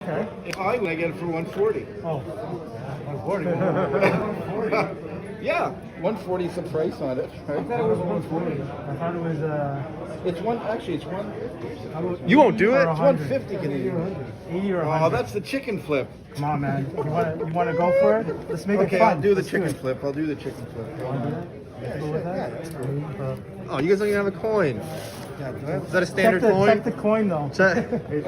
Okay. If I get it for 140. Oh, 140. Yeah, 140 is the price on it. Right? I thought it was 140. I thought it was It's one. Actually, it's 150. You won't do it? It's 150 Canadian. 80 or 100. Oh, that's the chicken flip. Come on, man. You want to go for it? Let's make it Okay, fun. I'll do the Let's chicken it. flip. I'll do the chicken flip. You want to do that? Yeah, Go sure. with that? Oh, you guys don't even have a coin. Yeah, do I have- Is that a standard coin? Check the coin, though.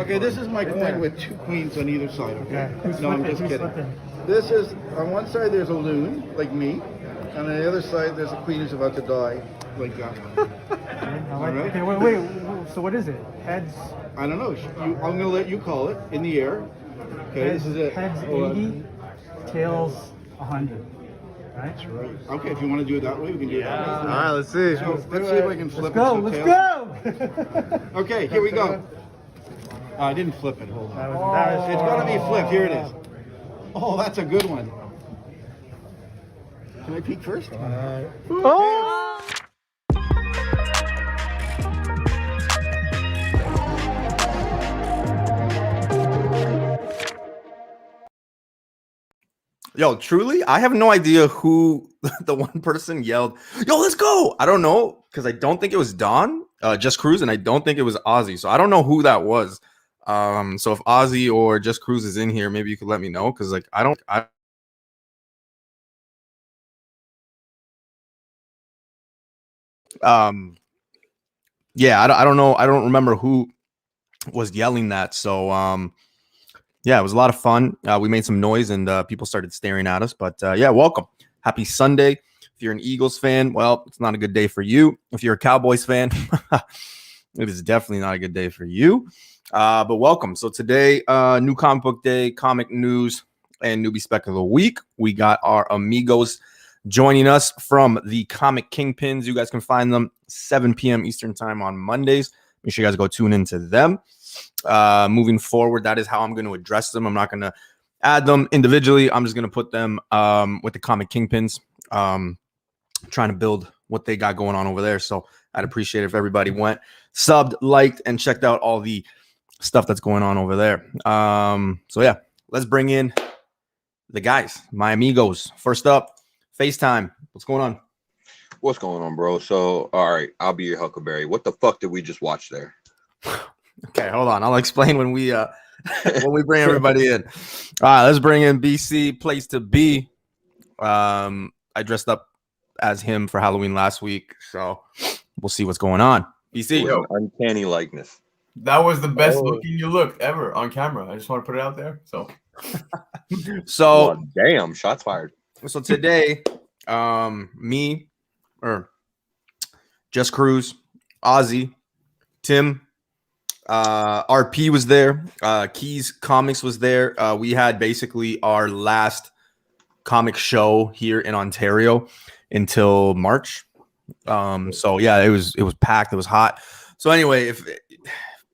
Okay, this is my coin with 2 queens on either side. Okay. Who's No, I'm flipping? just Who's kidding. flipping? This is on one side. There's a loon like me, and on the other side there's a queen who's about to die like that. Alright. Okay, wait. So what is it? Heads? I don't know. I'm gonna let you call it in the air. Okay, this is it. Heads Hold on. 80, tails 100. Right? That's right. Okay, if you want to do it that way, we can do it that All way. right, let's see. So let's see if I can flip Let's go. it. Let's go. Okay, here we go. I didn't flip it. Hold on. That was It's got to be flipped. Here it is. Oh, that's a good one. Can I peek first? Oh! Yo, truly, I have no idea who the one person yelled, yo, let's go. I don't know, because I don't think it was Don, Just Cruise, and I don't think it was Ozzy. So I don't know who that was. So if Ozzy or Just Cruise is in here, maybe you could let me know, because like I yeah, I don't know. I don't remember who was yelling that. So yeah, it was a lot of fun. We made some noise and people started staring at us. But yeah, welcome. Happy Sunday. If you're an Eagles fan, well, it's not a good day for you. If you're a Cowboys fan, it is definitely not a good day for you. But welcome. So today, new comic book day, comic news, and Newbie Spec of the Week. We got our amigos joining us from the Comic Kingpins. You guys can find them 7 p.m. Eastern time on Mondays. Make sure you guys go tune into them. Moving forward, that is how I'm going to address them. I'm not going to add them individually. I'm just going to put them with the Comic Kingpins, trying to build what they got going on over there. So I'd appreciate it if everybody went, subbed, liked, and checked out all the stuff that's going on over there. So yeah, let's bring in the guys, my amigos. First up, FaceTime. What's going on? What's going on, bro? So, all right, I'll be your Huckleberry. What the fuck did we just watch there? Okay, hold on. I'll explain when we bring everybody in. All right, let's bring in BC, place to be. I dressed up as him for Halloween last week, so we'll see what's going on. BC. Yo, uncanny likeness. That was the best looking you looked ever on camera. I just want to put it out there. So Oh, damn, shots fired. So today, me or Just Cruise, Ozzy, Tim, RP was there, Keys Comics was there. We had basically our last comic show here in Ontario until March. So yeah, it was packed, it was hot. So anyway, if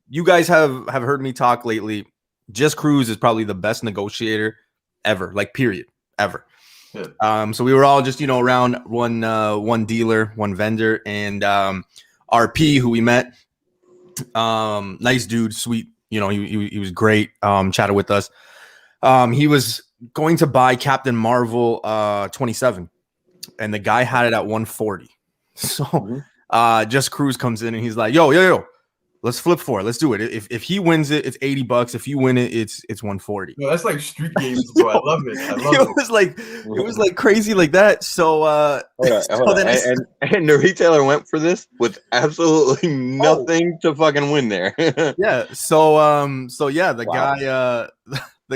you guys have heard me talk lately, Just Cruise is probably the best negotiator ever, like period, ever. Yeah. So we were all just, around one dealer, one vendor, and RP, who we met, nice dude, sweet, he was great, chatted with us. He was going to buy Captain Marvel 27, and the guy had it at 140. So Just Cruise comes in and he's like, yo, let's flip for it. Let's do it. If he wins it, it's $80. If you win it, it's 140. no, that's like street games, bro. I love it. It was like crazy like that. So Hold on. And the retailer went for this with absolutely nothing to fucking win there. yeah. So yeah, the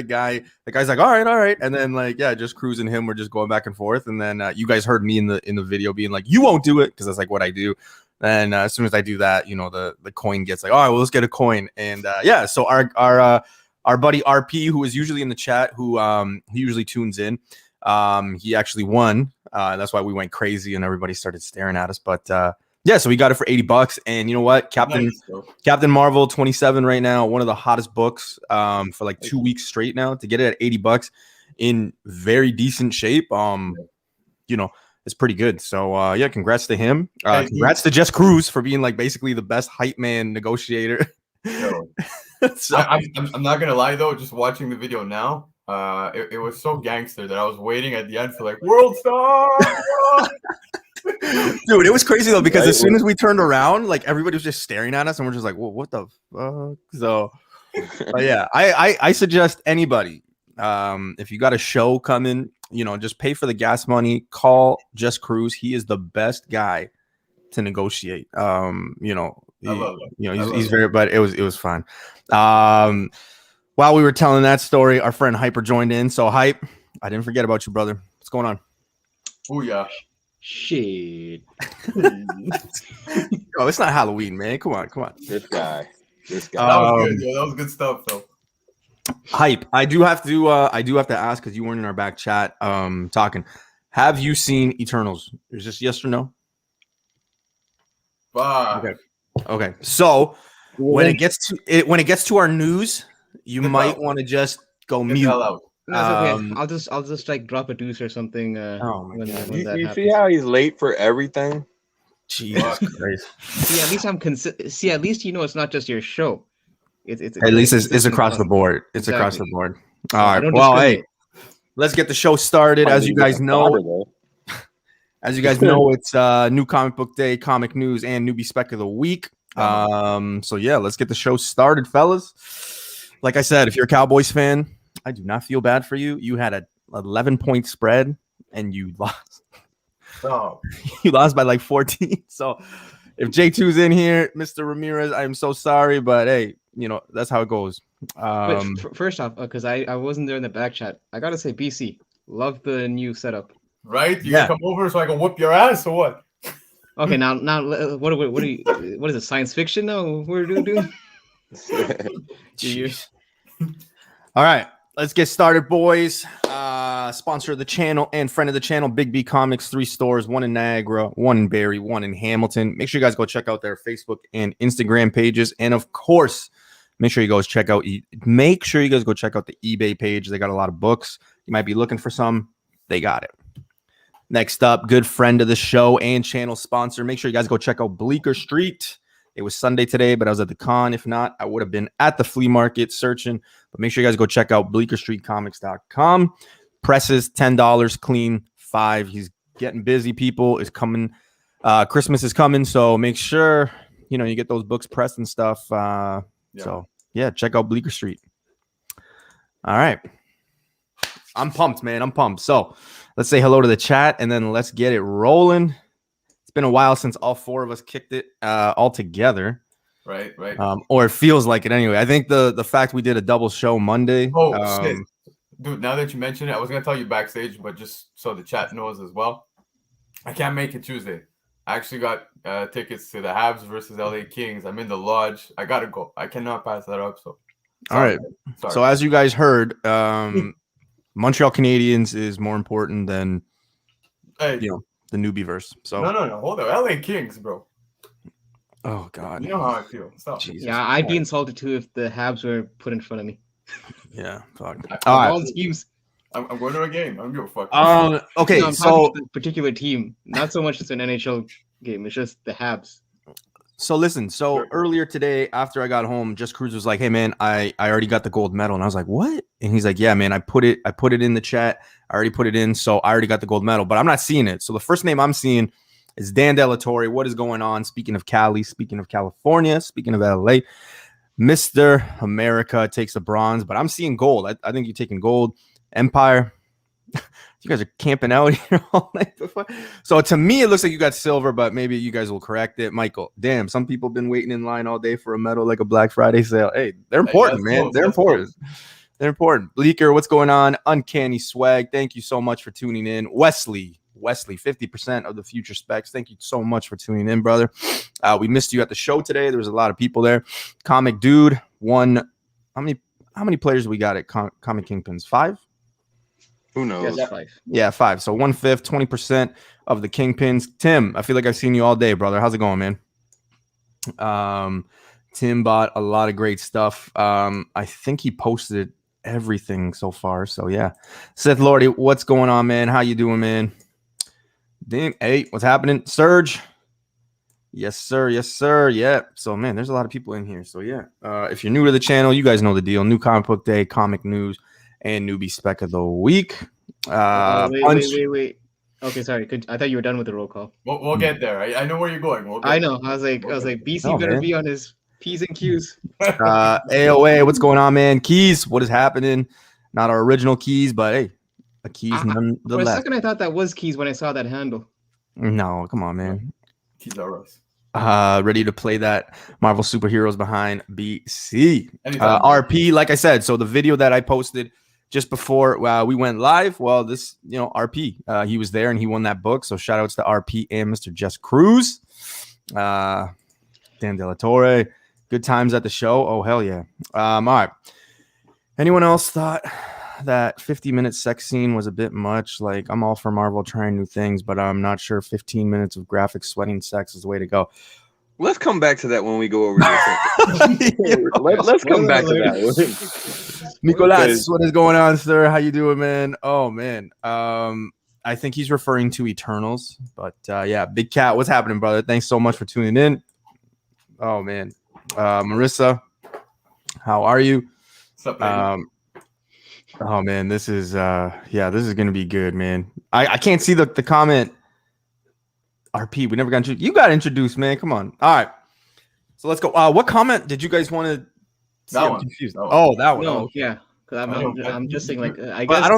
guy's like, all right, and then Just Cruise and him were just going back and forth, and then you guys heard me in the video being like, you won't do it, because that's like what I do. And as soon as I do that, the coin gets like, all right, well, let's get a coin. And yeah, so our buddy RP, who is usually in the chat, who he usually tunes in, he actually won. That's why we went crazy and everybody started staring at us. But yeah, so we got it for $80. And you know what? Captain Marvel 27 right now, one of the hottest books for like 2 weeks straight now. To get it at $80 in very decent shape, it's pretty good. So yeah, congrats to him. Congrats to Just Cruise for being like basically the best hype man negotiator. So, I'm not gonna lie though, just watching the video now, it was so gangster that I was waiting at the end for like world star. dude, it was crazy though because Right, as soon as we turned around, like everybody was just staring at us, and we're just like, "Well, what the fuck?" So, but yeah, I suggest anybody, if you got a show coming, just pay for the gas money. Call Just Cruise. He is the best guy to negotiate. I love it. He's very, but it was fun. While we were telling that story, our friend Hyper joined in. So Hype, I didn't forget about you, brother. What's going on? Oh yeah. Shit. Oh, it's not Halloween, man. Come on. This guy. That was good. Yo. That was good stuff though. Hype. I do have to ask because you weren't in our back chat talking. Have you seen Eternals? Is this yes or no? Bye. Okay. So when it gets to our news, you might want to just go Get the mute. hell out. No, it's okay. I'll just like drop a deuce or something. Oh my when God. that You happens. see how he's late for everything? Jesus Christ. See, at least See, at least it's not just your show. It's At least it's across the board. It's across the Exactly. board. So All I right. don't Well, discriminate. hey, let's get the show started. As you guys know, it's New Comic Book Day, comic news, and newbie spec of the week. So yeah, let's get the show started, fellas. Like I said, if you're a Cowboys fan, I do not feel bad for you. You had a 11-point spread and you lost. Oh. You lost by like 14. So if J2's in here, Mr. Ramirez, I'm so sorry, but hey, that's how it goes. But first off, because I wasn't there in the back chat, I gotta say, BC, love the new setup. Right? You can come over so I can whoop your ass or what? Okay, now what are you? What is it? Science fiction? No, we're doing. Jeez. All right, let's get started, boys. Sponsor of the channel and friend of the channel, Big B Comics, 3 stores, 1 in Niagara, 1 in Barrie, 1 in Hamilton. Make sure you guys go check out their Facebook and Instagram pages, and of course, make sure you guys go check out the eBay page. They got a lot of books. You might be looking for some. They got it. Next up, good friend of the show and channel sponsor. Make sure you guys go check out Bleecker Street. It was Sunday today, but I was at the con. If not, I would have been at the flea market searching. But make sure you guys go check out BleekerStreetComics.com. Presses $10, clean $5. He's getting busy. People is coming. Christmas is coming, so make sure you get those books pressed and stuff. So yeah, check out Bleecker Street. All right, I'm pumped, man. I'm pumped. So let's say hello to the chat, and then let's get it rolling. It's been a while since all 4 of us kicked it all together. Right. Or it feels like it anyway. I think the fact we did a double show Monday. Oh, shit. Dude, now that you mention it, I was going to tell you backstage, but just so the chat knows as well, I can't make it Tuesday. I actually got tickets to the Habs versus LA Kings. I'm in the lodge. I got to go. I cannot pass that up. So, all right. Sorry. So as you guys heard, Montreal Canadiens is more important than the Newbie verse. So no. Hold on. LA Kings, bro. Oh God. You know how I feel. Stop. Jesus. Yeah, I'd be insulted too if the Habs were put in front of me. Yeah, fuck. All teams. I'm going to a game. I don't give a fuck. Okay, I'm so talking about the particular team, not so much it's an NHL game. It's just the Habs. So listen. So earlier today, after I got home, Just Cruise was like, "Hey man, I already got the gold medal," and I was like, "What?" And he's like, "Yeah, man, I put it in the chat. I already put it in, so I already got the gold medal, but I'm not seeing it." So the first name I'm seeing is Dan Della Torre. What is going on? Speaking of Cali, speaking of California, speaking of LA. Mr. America takes the bronze, but I'm seeing gold. I think you're taking gold. Empire, you guys are camping out here all night before. So to me, it looks like you got silver, but maybe you guys will correct it. Michael, damn, some people have been waiting in line all day for a medal like a Black Friday sale. Hey, they're important, man. Close. They're important. They're important. Bleecker, what's going on? Uncanny Swag, thank you so much for tuning in. Wesley, 50% of the future specs. Thank you so much for tuning in, brother. We missed you at the show today. There was a lot of people there. Comic Dude won. How many players we got at Comic Kingpins? 5? Who knows? Yes, 5. Yeah, 5. So 1/5, 20% of the Kingpins. Tim, I feel like I've seen you all day, brother. How's it going, man? Tim bought a lot of great stuff. I think he posted everything so far. So yeah. Seth Lordy, what's going on, man? How you doing, man? Hey, what's happening? Surge, Yes, sir. Yes, sir. Yeah. So, man, there's a lot of people in here. So, yeah. If you're new to the channel, you guys know the deal. New comic book day, comic news, and newbie spec of the week. Wait. Okay, sorry. I thought you were done with the roll call. We'll get there. I know where you're going. I know. I was like, BC No, better man. be on his P's and Q's. AOA, what's going on, man? Keys, what is happening? Not our original Keys, but hey, a Keys For a nonetheless. second, I thought that was Keys when I saw that handle. No, come on, man. Keys are us. Ready to play that Marvel Superheroes behind BC. Anytime. RP, like I said, so the video that I posted just before we went live, well, this, RP, he was there and he won that book. So shout outs to RP and Mr. Jess Cruz, Dan De La Torre. Good times at the show. Oh, hell yeah. All right. Anyone else thought that 50-minute sex scene was a bit much? Like, I'm all for Marvel trying new things, but I'm not sure 15 minutes of graphic sweating sex is the way to go. Let's come back to that when we go over this. Let's come back to that. Nicolas, what is going on, sir? How you doing, man? Oh, man. I think he's referring to Eternals, but yeah, Big Cat, what's happening, brother? Thanks so much for tuning in. Oh, man. Marissa, how are you? What's up, lady? Oh man, this is this is gonna be good, man. I can't see the comment. RP, we never got introduced. You got introduced, man. Come on. All right, so let's go. What comment did you guys want to? That one. Confused. That one. Oh, that one. No, Oh. yeah. I'm just saying, like, I But guess. I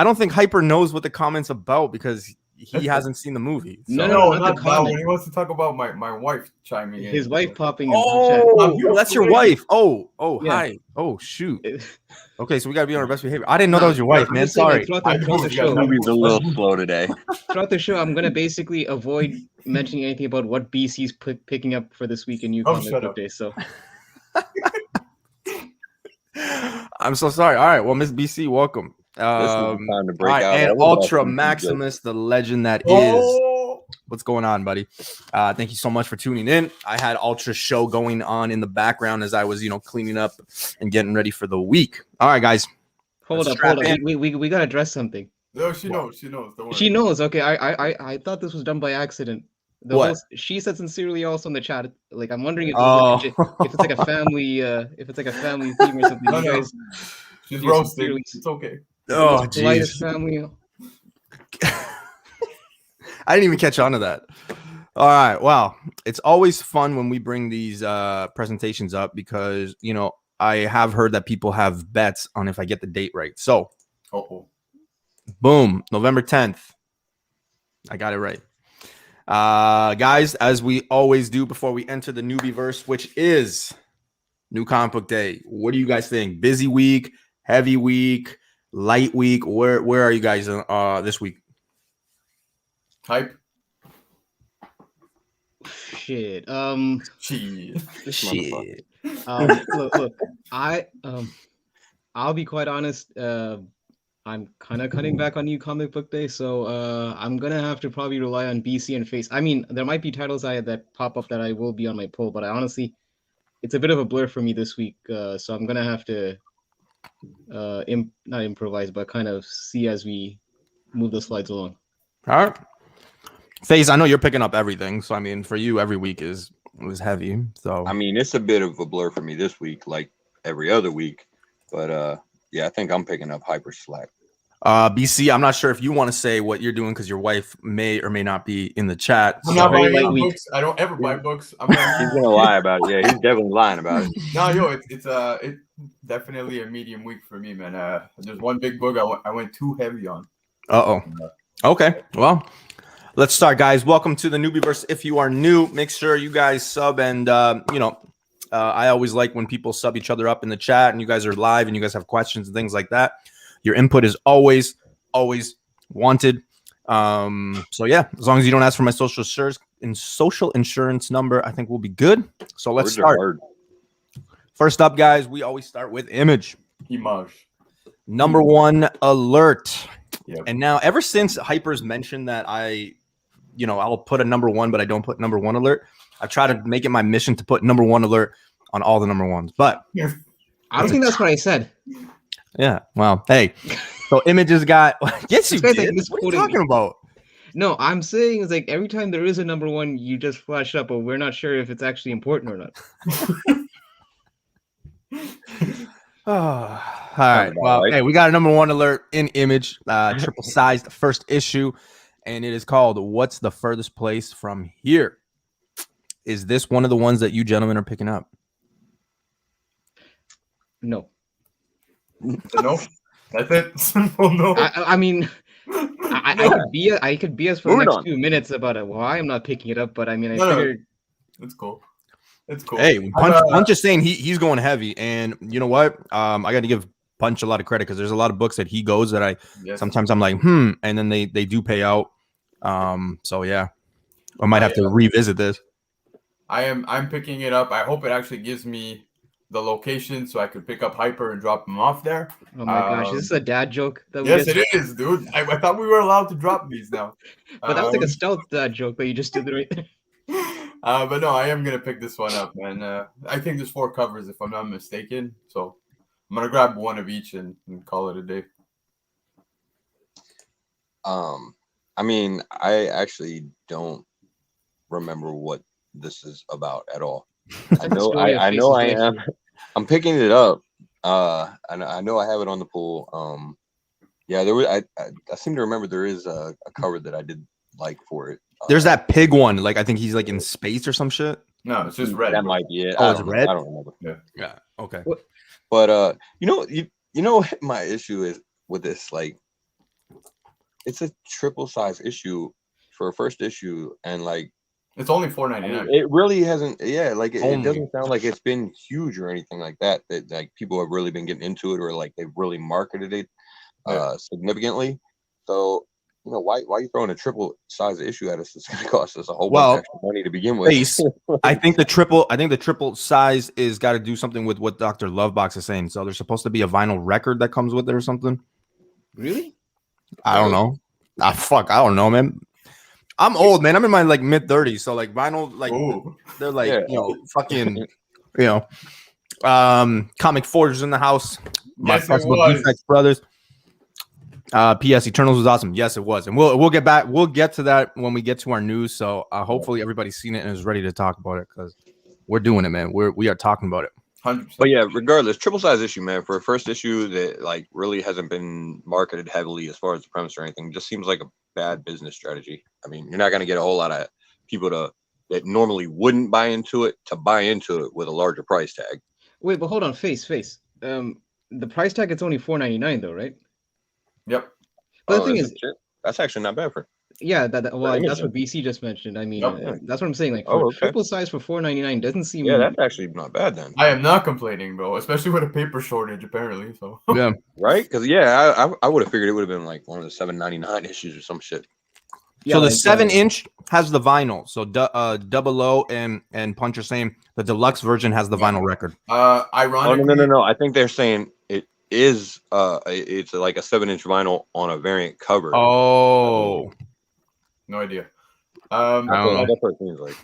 don't think Hyper knows what the comment's about because he hasn't seen the movie. So. No, No, not not the that one. comment. He wants to talk about my wife chiming in. His wife popping in the chat. Oh, that's your wife. Oh, Yeah. hi. Oh, shoot. Okay, so we gotta be on our best behavior. I didn't know that was your wife, I'm man. just saying, Sorry. like, throughout the show, Movie's a little slow today. throughout the show, I'm gonna basically avoid mentioning anything about what BC's picking up for this week in New Comic shut Book up. Day. So I'm so sorry. All right, well, Miss BC, welcome. This is the time to break all right, out and all the Ultra buttons. Maximus, the legend that is. Oh, What's going on, buddy? Thank you so much for tuning in. I had Ultra show going on in the background as I was, cleaning up and getting ready for the week. All right, guys. hold Let's up. strap in. We gotta address something. no, she knows. She knows. Don't worry. She knows. Okay, I thought this was done by accident. What? She said sincerely also in the chat. Like, I'm wondering if, Oh. if it's like a family theme or something. No, You no. guys, She's you roasting. sincerely- It's okay. Oh, the politest jeez. family. I didn't even catch on to that. All right. Wow. It's always fun when we bring these presentations up because, I have heard that people have bets on if I get the date right. So, Oh. boom, November 10th. I got it right. Guys, as we always do before we enter the newbie verse, which is New Comic Book Day. What do you guys think? Busy week, heavy week, light week? Where are you guys this week? Hype. Shit. Shit. Shit. Look. I'll be quite honest. I'm kind of cutting back on New Comic Book Day, so I'm gonna have to probably rely on BC and Face. I mean, there might be titles that pop up that I will be on my poll, but I honestly, it's a bit of a blur for me this week. So I'm gonna have to not improvise, but kind of see as we move the slides along. All right. FaZe, I know you're picking up everything, so I mean, for you, every week was heavy. So I mean, it's a bit of a blur for me this week, like every other week. But yeah, I think I'm picking up hyper slack. BC, I'm not sure if you want to say what you're doing because your wife may or may not be in the chat. I'm not very buying light week. books. I don't ever buy books. I'm He's gonna lie about it. Yeah, he's definitely lying about it. No, yo, it's definitely a medium week for me, man. There's one big book I went too heavy on. Uh-oh. Okay, well, let's start, guys. Welcome to the Newbieverse. If you are new, make sure you guys sub. And, I always like when people sub each other up in the chat and you guys are live and you guys have questions and things like that. Your input is always wanted. So, yeah, as long as you don't ask for my social insurance number, I think we'll be good. So let's Words are start. hard. First up, guys, we always start with image. Image. Number one alert. Yep. And now, ever since Hyper's mentioned that I'll put a number one, but I don't put number one alert, I try to make it my mission to put number one alert on all the number ones. But I don't think that's what I said. yeah, well, hey, so images got yes, you This guy's, like, did. What are you misquoting talking me. about? No, I'm saying is like every time there is a number one, you just flash up, but we're not sure if it's actually important or not. All right. about Well, right. hey, we got a number one alert in Image, triple sized first issue, and it is called "What's the Furthest Place from Here?" Is this one of the ones that you gentlemen are picking up? No, No, that's it. Simple no. I mean, I could BS for the Moving next on. 2 minutes about it. Why I'm not picking it up, but I mean, I No, no. figured. It's cool. It's cool. Hey, Punch is saying he's going heavy, and you know what? I got to give Punch a lot of credit because there's a lot of books that he goes that sometimes I'm like, and then they do pay out. So yeah, I might have to revisit this. I'm picking it up. I hope it actually gives me the location so I could pick up Hyper and drop him off there. Oh my gosh, is this a dad joke? That we Yes, just... it is, dude. I thought we were allowed to drop these now. But that was like a stealth dad joke that you just did right there. But no, I am gonna pick this one up, and I think there's 4 covers if I'm not mistaken. So I'm gonna grab one of each and call it a day. I mean, I actually don't remember what this is about at all. I know I am. I'm picking it up. I know I have it on the pool. Yeah, there was. I seem to remember there is a cover that I did like for it. There's that pig one. Like I think he's like in space or some shit. No, it's just red. That might be it. Oh, it's red. I don't remember. Yeah. Okay. But you know what my issue is with this? Like, it's a triple size issue for a first issue, and like it's only $4.99. It really hasn't. Yeah, like it doesn't sound like it's been huge or anything like that. That like people have really been getting into it, or like they've really marketed it significantly. So you know why are you throwing a triple size issue at us? It's going to cost us a whole bunch of extra money to begin with. I think the triple size is got to do something with what Dr. Lovebox is saying. So there's supposed to be a vinyl record that comes with it or something. Really? I don't know. I don't know, man. I'm old, man. I'm in my like mid 30s, so like vinyl, like they're like fucking, comic forgers in the house. My flexible defects brothers. P.S. Eternals was awesome. Yes, it was, and we'll get back. We'll get to that when we get to our news. So hopefully everybody's seen it and is ready to talk about it because we're doing it, man. We are talking about it. 100%. But yeah, regardless, triple size issue, man, for a first issue that like really hasn't been marketed heavily as far as the premise or anything, just seems like a bad business strategy. I mean, you're not going to get a whole lot of people that normally wouldn't buy into it to buy into it with a larger price tag. Wait, but hold on, face. The price tag it's only $4.99 though, right? Yep. But the thing is, that's actually not bad for. Yeah, that's what BC just mentioned. I mean, that's what I'm saying. Like, triple size for $4.99 doesn't seem. Yeah, that's actually not bad then. I am not complaining, bro. Especially with a paper shortage, apparently. So yeah, right? Because I would have figured it would have been like one of the $7.99 issues or some shit. Yeah, so the 7-inch has the vinyl. So Double O and Punch are saying the deluxe version has the vinyl record. Ironically, no. I think they're saying it is it's like a 7-inch vinyl on a variant cover. Oh. No idea. I don't know. That's what it seems like.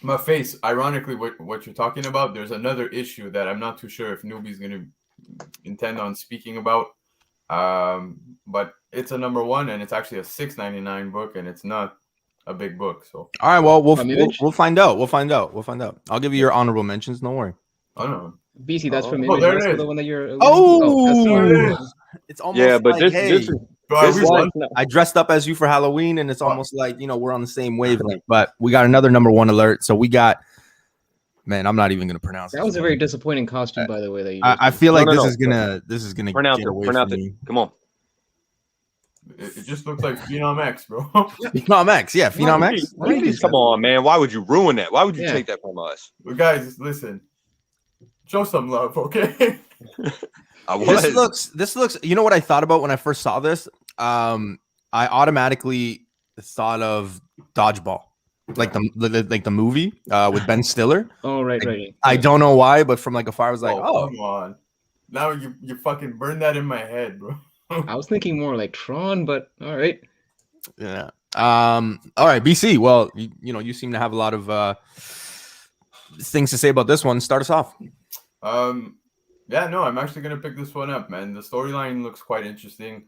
My face. Ironically, what you're talking about, there's another issue that I'm not too sure if Newbie's going to intend on speaking about. But it's a number one, and it's actually a $6.99 book, and it's not a big book. So all right, well, we'll find out. We'll find out. I'll give you your honorable mentions. Don't worry. Oh no, BC, that's from Image. There That's it is. the one that you're. It's almost but like, this is. I dressed up as you for Halloween, and it's almost like we're on the same wavelength. But we got another number one alert. So we got, man, I'm not even gonna pronounce. That was a very disappointing costume, by the way. That you I feel like this is gonna pronounce get away pronounce from it. me. Come on. It just looks like Phenom X, bro. Phenom X, yeah, Phenom X. Come on, man. Why would you ruin that? Why would you take that from us? Well, guys, listen. Show some love, okay? This looks. You know what I thought about when I first saw this? I automatically thought of Dodgeball, like the movie with Ben Stiller. Oh right. I don't know why, but from like afar, I was like, oh, come on. Now you fucking burned that in my head, bro. I was thinking more like Tron, but all right. Yeah. All right, BC. Well, you seem to have a lot of things to say about this one. Start us off. Yeah, no, I'm actually gonna pick this one up, man. The storyline looks quite interesting.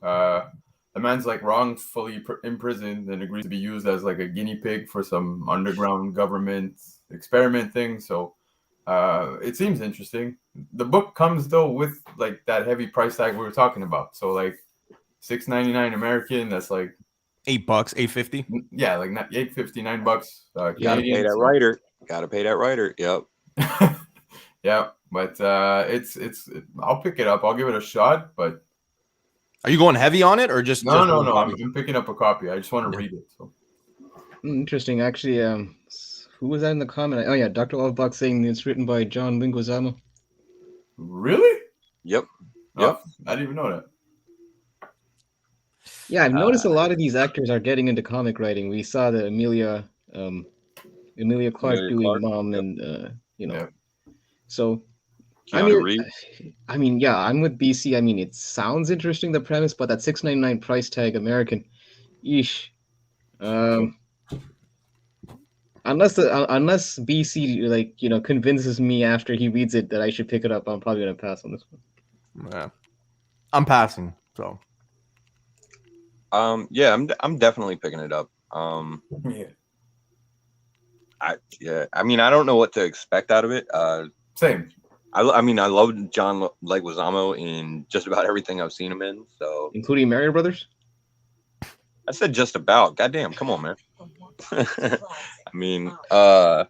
the man's like wrongfully imprisoned and agrees to be used as like a guinea pig for some underground government experiment thing. So it seems interesting. The book comes though with like that heavy price tag we were talking about. So like $6.99 American. That's like $8, $8.50. yeah, like $8.50, $9 Gotta Canadian. pay that writer. Gotta pay that writer. Yep. Yeah, but it's I'll pick it up. I'll give it a shot. But Are you going heavy on it or just no. I'm picking up a copy. I just want to read it. So Interesting. Actually, who was that in the comment? Oh yeah, Dr. Lovebach saying it's written by John Leguizamo. really? Yep. Oh, I didn't even know that. Yeah, I've noticed a lot of these actors are getting into comic writing. We saw the Emilia Clarke Emilia doing Clarke, Mom, yep. and Yeah. so Keanu Reeves. I mean, yeah, I'm with BC. I mean, it sounds interesting, the premise, but that $6.99 price tag American, yeesh. Unless BC like convinces me after he reads it that I should pick it up, I'm probably gonna pass on this one. Yeah. I'm passing. So Yeah, I'm definitely picking it up. Yeah. I mean, I don't know what to expect out of it. Same. I mean, I love John Leguizamo in just about everything I've seen him in. So Including Mario Brothers. I said just about. Goddamn, come on, man. I mean, so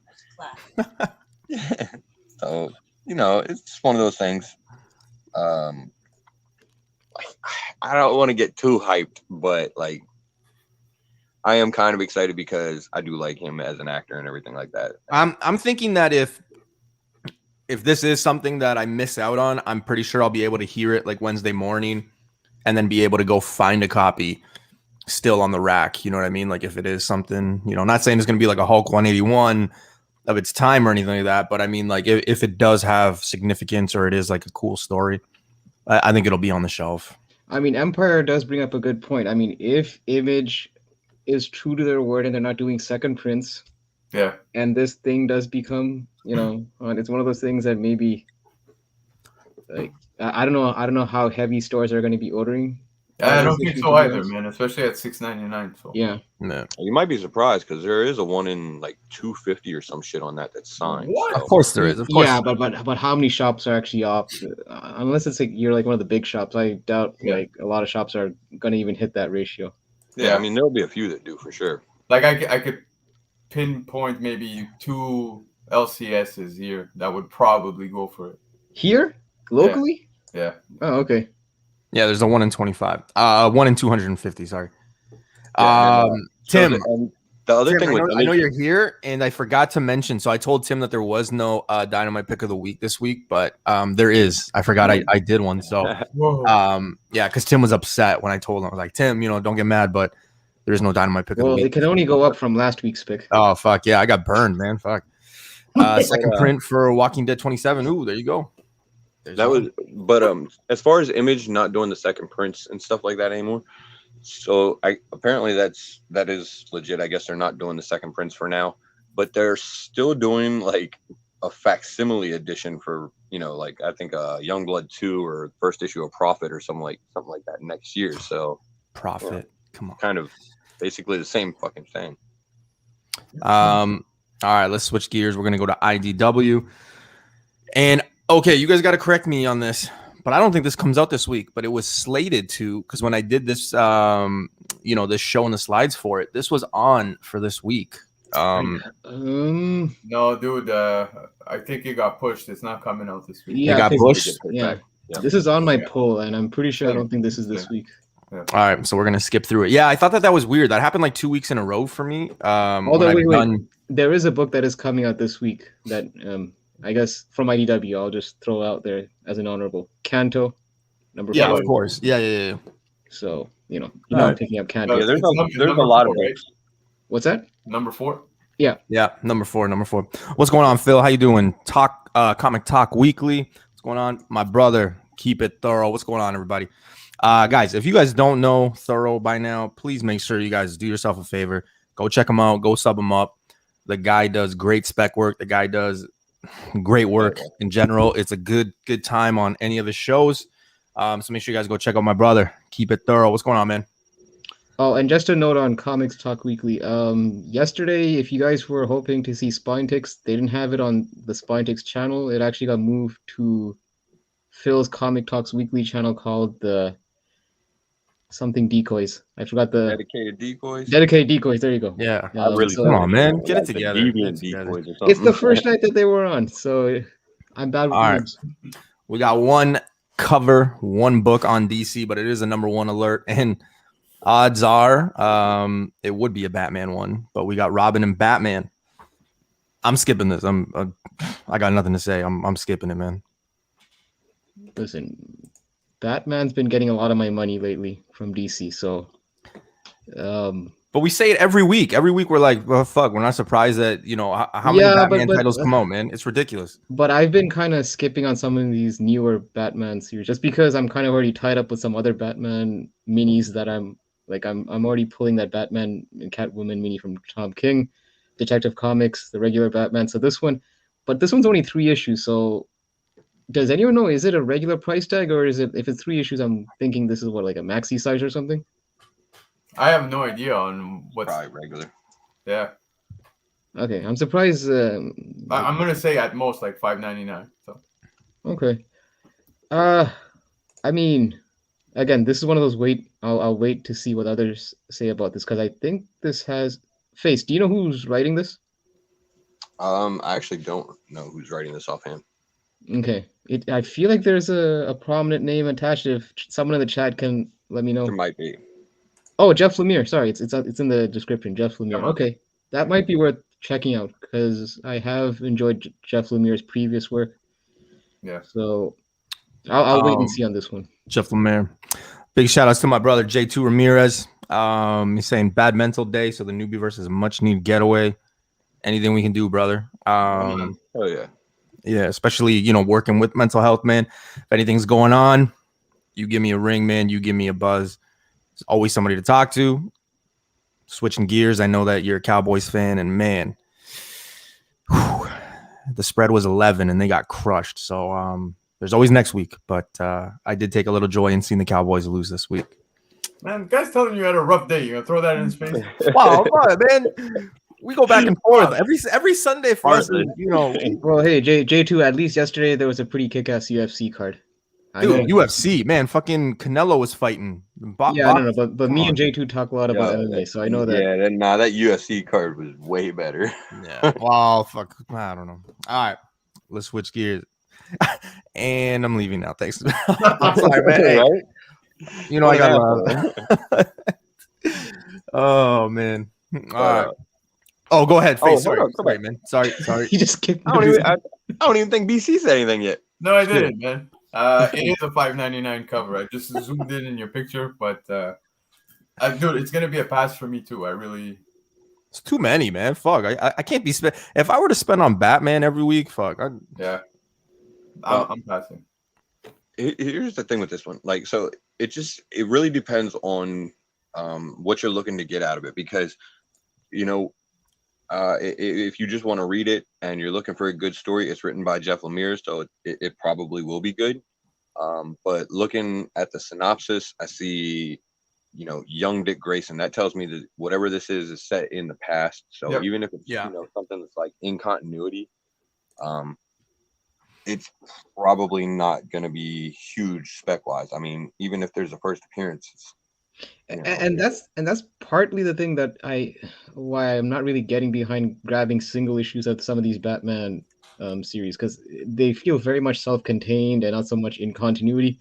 it's just one of those things. I don't want to get too hyped, but like, I am kind of excited because I do like him as an actor and everything like that. I'm thinking that if this is something that I miss out on, I'm pretty sure I'll be able to hear it like Wednesday morning and then be able to go find a copy still on the rack. You know what I mean? Like if it is something, not saying it's going to be like a Hulk 181 of its time or anything like that, but I mean, like if it does have significance or it is like a cool story, I think it'll be on the shelf. I mean, Empire does bring up a good point. I mean, if Image is true to their word and they're not doing second prints, Yeah. and this thing does become, it's one of those things that maybe, like, I don't know how heavy stores are going to be ordering. I don't think so either, man. Especially at $6.99. So Yeah. No. You might be surprised because there is a one in like 250 or some shit on that's signed. What? Of course there is. Of course. Yeah, but how many shops are actually off? Unless it's like you're like one of the big shops, I doubt like a lot of shops are going to even hit that ratio. Yeah, I mean there'll be a few that do for sure. Like I could pinpoint maybe 2 LCSs here that would probably go for it. Here? Locally? Yeah. Oh, okay. Yeah, there's a 1 in 25. 1 in 250, sorry. Tim, the other Tim, thing I know you're here, and I forgot to mention. So I told Tim that there was no Dynamite pick of the week this week, but there is. I forgot I did one. So yeah, because Tim was upset when I told him. I was like, Tim, don't get mad, but there is no Dynamite pick of the Well, week. it can only go up from last week's pick. Oh fuck yeah, I got burned, man. Fuck. Second print for Walking Dead 27. Ooh, there you go. But as far as Image not doing the second prints and stuff like that anymore, so apparently that is legit. I guess they're not doing the second prints for now, but they're still doing like a facsimile edition for like I think Youngblood 2 or first issue of Prophet or something like that next year. So Prophet, come on, kind of basically the same fucking thing. All right, let's switch gears. We're gonna go to IDW, and okay, you guys got to correct me on this, but I don't think this comes out this week. But it was slated to, because when I did this, this show and the slides for it, this was on for this week. No, dude. I think it got pushed. It's not coming out this week. Yeah, it got pushed. Yeah. This is on my poll, and I'm pretty sure I don't think this is this week. Yeah. All right, so we're gonna skip through it. Yeah, I thought that was weird. That happened like 2 weeks in a row for me. Although wait, there is a book that is coming out this week that I guess from IDW, I'll just throw out there as an honorable. Kanto, number 4. Yeah, of course. Yeah. So, I'm picking up Kanto. Yeah, there's a lot of books. What's that? Number 4? Yeah, number 4. What's going on, Phil? How you doing? Comic Talk Weekly. What's going on? My brother, keep it thorough. What's going on, everybody? Guys, if you guys don't know Thorough by now, please make sure you guys do yourself a favor. Go check him out. Go sub him up. The guy does great spec work. The guy does great work in general. It's a good time on any of his shows. So make sure you guys go check out my brother. Keep it thorough. What's going on, man? Oh, and just a note on Comics Talk Weekly. Yesterday, if you guys were hoping to see Spine Ticks, they didn't have it on the Spine Ticks channel. It actually got moved to Phil's Comic Talks Weekly channel called the something decoys. I forgot the Dedicated decoys. dedicated decoys. There you go. Yeah. I really so Come thought on, it was man. like Get it the together. deviant Get it together. decoys or it's the something. first night that they were on, so I'm bad with All right. names. We got one cover, one book on DC, but it is a #1 alert. And odds are it would be a Batman one, but we got Robin and Batman. I'm skipping this. I got nothing to say. I'm skipping it, man. Listen, Batman's been getting a lot of my money lately from DC, so But we say it every week. Every week we're like, well, fuck. We're not surprised that how many Yeah, Batman but- titles come out, man. It's ridiculous. but I've been kind of skipping on some of these newer Batman series just because I'm kind of already tied up with some other Batman minis that I'm already pulling that Batman and Catwoman mini from Tom King, Detective Comics, the regular Batman. So this one's only 3 issues. So does anyone know, is it a regular price tag, or is it, if it's 3 issues, I'm thinking this is what, like a maxi size or something? I have no idea on what's. Probably regular. Yeah, Okay, I'm surprised. I'm gonna say at most like $5.99. So Okay. I mean, again, this is one of those I'll wait to see what others say about this, because I think this has Face. Do you know who's writing this? I actually don't know who's writing this offhand. Okay. I feel like there's a prominent name attached. If someone in the chat can let me know. There might be. Oh, Jeff Lemire. Sorry, it's in the description. Jeff Lemire. Oh, Okay. That might be worth checking out, because I have enjoyed Jeff Lemire's previous work. yeah. So I'll wait and see on this one. Jeff Lemire. Big shout outs to my brother J2 Ramirez. He's saying bad mental day, so the newbie versus a much needed getaway. Anything we can do, brother. Oh yeah. Yeah, especially working with mental health, man. If anything's going on, you give me a ring, man. You give me a buzz. There's always somebody to talk to. Switching gears, I know that you're a Cowboys fan, and man, the spread was 11 and they got crushed. So there's always next week, but I did take a little joy in seeing the Cowboys lose this week. Man, guy's telling you had a rough day. You gonna throw that in his face? Wow, man, we go back and forth every Sunday for us. Well, hey, J2, at least yesterday there was a pretty kick-ass UFC card. I Dude, know. UFC, man, fucking Canelo was fighting. Yeah, I don't know, but me and J2 talk a lot about MMA, so I know that. Yeah, that UFC card was way better. Yeah. Well, fuck. I don't know. All right. Let's switch gears. And I'm leaving now. Thanks. I'm sorry, man. Hey, Right? I got Oh, man. All right. Oh, go ahead. Face. Sorry, man. Sorry. He just kicked I don't even think BC said anything yet. No, I didn't, man. It is a $5.99 cover. I just zoomed in your picture, but dude, it's gonna be a pass for me too. It's too many, man. Fuck. I can't be spent. If I were to spend on Batman every week, fuck. Yeah. I'm passing. Here's the thing with this one. Like, so it really depends on what you're looking to get out of it, because if you just want to read it and you're looking for a good story, it's written by Jeff Lemire, so it probably will be good. But looking at the synopsis, I see, young Dick Grayson. That tells me that whatever this is set in the past. So Yep. even if it's something that's like in continuity, it's probably not going to be huge spec wise. I mean, even if there's a first appearance. And that's partly the thing that why I'm not really getting behind grabbing single issues of some of these Batman series, because they feel very much self-contained and not so much in continuity.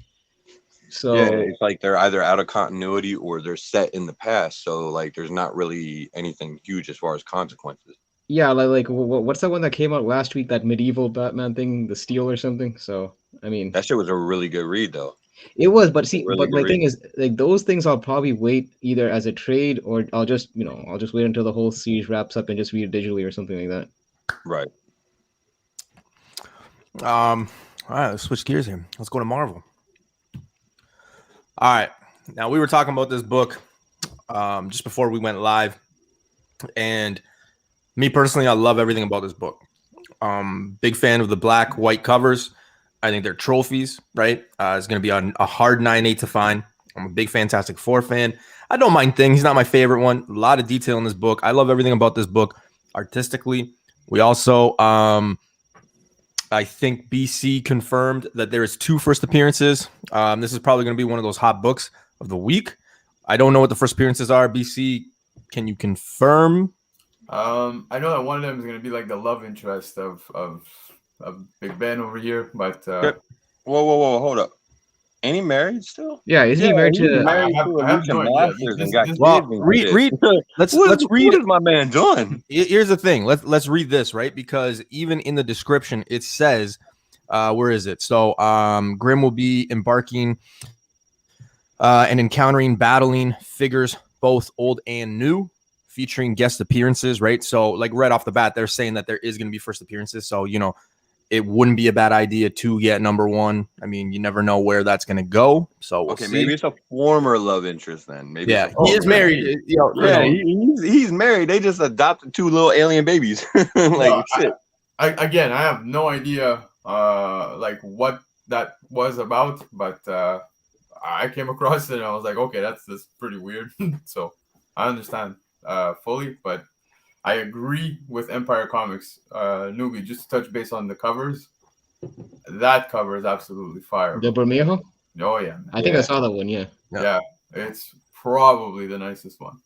So yeah, it's like they're either out of continuity or they're set in the past. So like, there's not really anything huge as far as consequences. Yeah, like what's that one that came out last week? That medieval Batman thing, the Steel or something. So I mean, That shit was a really good read, though. it was, but see, Really but my good thing is, like, those things I'll probably wait either as a trade, or I'll just wait until the whole series wraps up and just read it digitally or something like that. Right. All right, let's switch gears here. Let's go to Marvel. All right. Now, we were talking about this book just before we went live. And me personally, I love everything about this book. Big fan of the black, white covers. I think they're trophies, right? It's going to be a hard 9.8 to find. I'm a big Fantastic Four fan. I don't mind Thing. He's not my favorite one. A lot of detail in this book. I love everything about this book artistically. We also, I think BC confirmed that there is 2 first appearances. This is probably going to be one of those hot books of the week. I don't know what the first appearances are. BC, can you confirm? I know that one of them is going to be like the love interest of Big Ben over here, but Whoa, hold up. Ain't he married still? Yeah, is he married he's to? married I to a have no recent idea. masters This- and got this- kids Well, and read. shit. Let's What read. is my man doing? Here's the thing. Let's read this, right? Because even in the description, it says, where is it? So Grimm will be embarking and encountering, battling figures, both old and new, featuring guest appearances, right? So like right off the bat, they're saying that there is going to be first appearances. So, it wouldn't be a bad idea to get number 1. I mean, you never know where that's going to go. So we'll Okay, see. maybe it's a former love interest then. Maybe Yeah, it's a he is former. married. Yeah, he's married. They just adopted 2 little alien babies. No, shit. I have no idea like what that was about, but I came across it and I was like, okay, that's pretty weird. So I understand fully, but I agree with Empire Comics. Newbie, just to touch base on the covers. That cover is absolutely fire. The Bermejo? Oh yeah, man. I think I saw that one. Yeah. Yeah, it's probably the nicest one.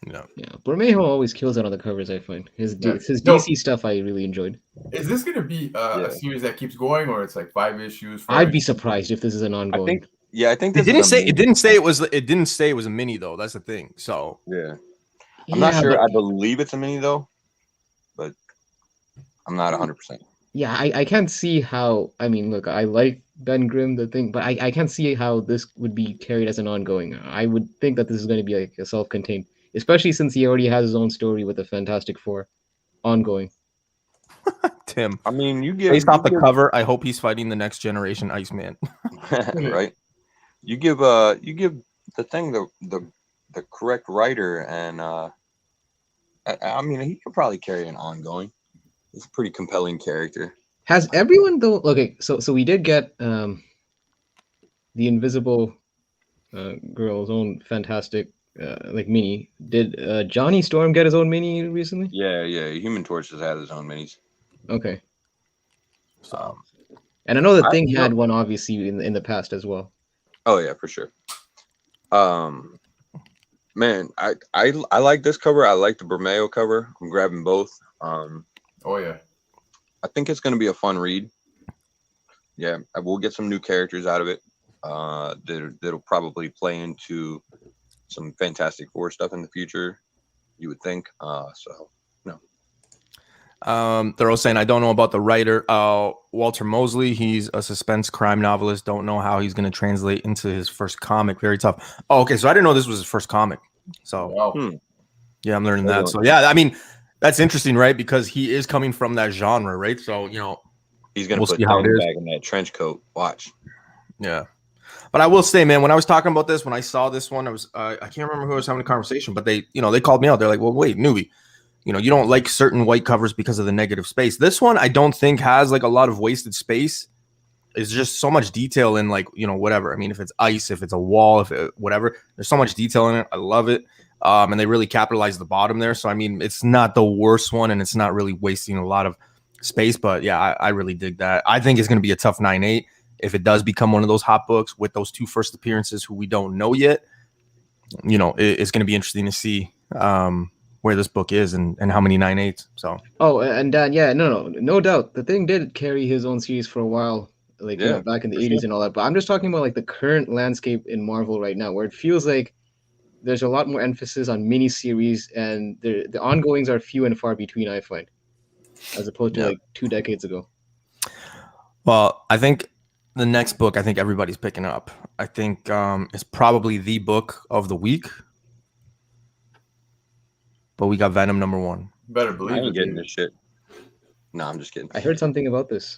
Yeah. Bermejo always kills it on the covers. I find his Yeah. DC stuff I really enjoyed. Is this gonna be a series that keeps going, or it's like 5 issues? I'd be surprised if this is an ongoing. I think It this is a it didn't say it was a mini though. That's the thing. So Yeah. I'm not sure. I believe it's a mini though, but I'm not 100%. Yeah, I can't see how. I mean, look, I like Ben Grimm, the thing, but I can't see how this would be carried as an ongoing. I would think that this is going to be like a self-contained, especially since he already has his own story with the Fantastic Four ongoing. Tim, I mean, based off the cover, I hope he's fighting the next generation Iceman. Right? You give the thing the correct writer, and I mean, he could probably carry an ongoing. He's a pretty compelling character. Has everyone though? Okay, so we did get the Invisible Girl's own fantastic like mini. Did Johnny Storm get his own mini recently? Yeah. Human Torch has had his own minis. Okay. And I know the Thing had one obviously in the past as well. Oh yeah, for sure. Man, I like this cover. I like the Bermejo cover. I'm grabbing both. Oh yeah. I think it's gonna be a fun read. Yeah, I will get some new characters out of it. That'll probably play into some Fantastic Four stuff in the future. You would think. So no. They're all saying I don't know about the writer, Walter Mosley. He's a suspense crime novelist. Don't know how he's going to translate into his first comic. Very tough. Oh, okay. So I didn't know this was his first comic. So Wow. yeah, I'm learning that. So yeah, I mean, that's interesting, right? Because he is coming from that genre, right? So he's gonna we'll put see how it is. back in that trench coat. Watch. Yeah. But I will say, man, when I was talking about this, when I saw this one, I can't remember who I was having a conversation, but they called me out. They're like, well, wait, Newbie, you don't like certain white covers because of the negative space. This one, I don't think has like a lot of wasted space. It's just so much detail in like, whatever. I mean, if it's ice, if it's a wall, whatever, there's so much detail in it. I love it. And they really capitalize the bottom there. So, I mean, it's not the worst one and it's not really wasting a lot of space, but yeah, I really dig that. I think it's going to be a tough 9-8. If it does become one of those hot books with those 2 first appearances who we don't know yet, it's going to be interesting to see where this book is and how many 9-8s. So. Oh, and Dan, yeah, no doubt. The Thing did carry his own series for a while, like back in the 80s and all that. But I'm just talking about like the current landscape in Marvel right now, where it feels like there's a lot more emphasis on miniseries, and the ongoings are few and far between, I find, as opposed to like 2 decades ago. Well, I think the next book, I think everybody's picking up. I think it's probably the book of the week. But we got Venom #1. Better believe I ain't it. getting Dude. this shit. No, I'm just kidding. I heard something about this.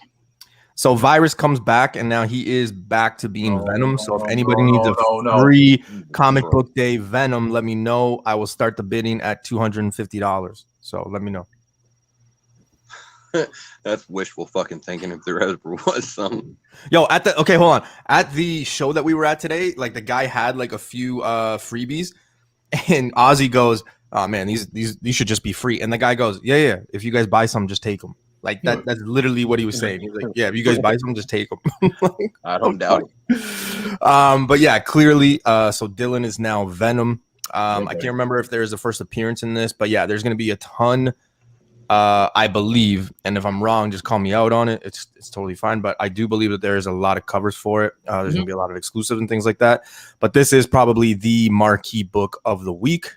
So Virus comes back, and now he is back to being Venom. So if anybody no, needs no, a no. free comic book day Venom, let me know. I will start the bidding at $250. So let me know. That's wishful fucking thinking if there ever was some. Yo, hold on. At the show that we were at today, like the guy had like a few freebies, and Ozzy goes, "Oh man, these should just be free." And the guy goes, "Yeah. If you guys buy some, just take them." Like that's literally what he was saying. He's like, "Yeah, if you guys buy some, just take them." Like, I don't doubt it. but yeah, clearly, so Dylan is now Venom. I can't remember if there's a first appearance in this, but yeah, there's gonna be a ton. I believe, and if I'm wrong, just call me out on it. It's totally fine, but I do believe that there is a lot of covers for it. There's gonna be a lot of exclusives and things like that. But this is probably the marquee book of the week.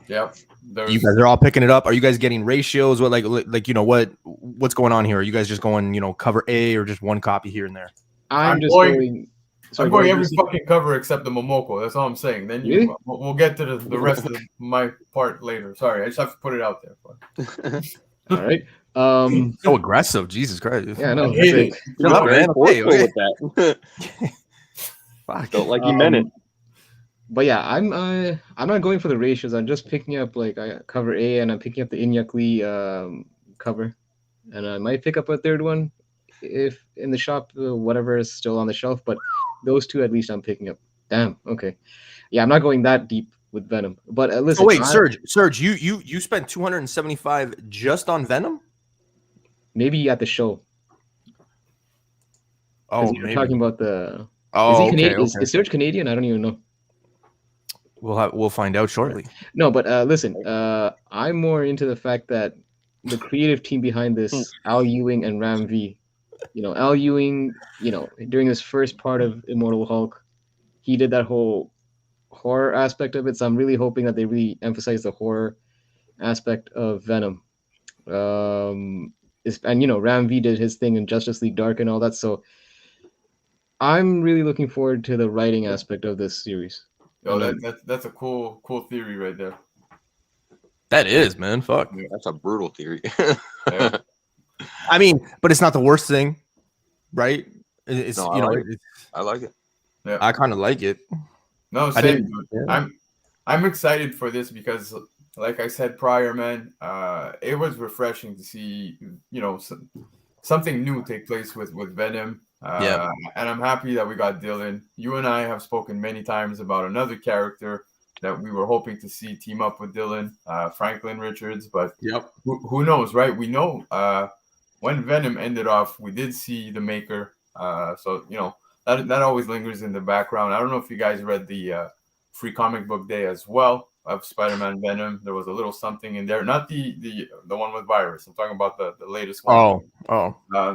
Yep. You guys are all picking it up. Are you guys getting ratios? What like you know what's going on here? Are you guys just going cover A or just one copy here and there? I'm going every fucking cover except the Momoko. That's all I'm saying. Then Really? We'll get to the rest of my part later. Sorry, I just have to put it out there. All right. So aggressive, Jesus Christ. Yeah, no. I hate it. Chill out, man. Okay. With that. Fuck. Felt like you meant it. But yeah, I'm not going for the ratios. I'm just picking up like I cover A, and I'm picking up the Inyakli cover, and I might pick up a third one if in the shop, whatever is still on the shelf. But those two at least I'm picking up. Damn. Okay. Yeah, I'm not going that deep with Venom. But listen. Oh wait, Serge, you spent 275 just on Venom? Maybe at the show. Oh, you're talking about the. Oh, is he okay, Canadian? okay. Is Serge Canadian? I don't even know. We'll find out shortly. No, but listen, I'm more into the fact that the creative team behind this, Al Ewing and Ram V. Al Ewing, during his first part of Immortal Hulk, he did that whole horror aspect of it. So I'm really hoping that they really emphasize the horror aspect of Venom. And Ram V did his thing in Justice League Dark and all that. So I'm really looking forward to the writing aspect of this series. Yo, that's a cool theory right there. That is, man. Fuck. That's a brutal theory. Yeah. I mean, but it's not the worst thing, right? It's No, I like it. Yeah. I kind of like it. No, same. I'm excited for this because, like I said prior, man, it was refreshing to see something new take place with Venom. And I'm happy that we got Dylan. You and I have spoken many times about another character that we were hoping to see team up with Dylan, Franklin Richards. But who knows, right? We know when Venom ended off, we did see the Maker. So that always lingers in the background. I don't know if you guys read the Free Comic Book Day as well of Spider-Man Venom. There was a little something in there, not the one with Virus. I'm talking about the latest one.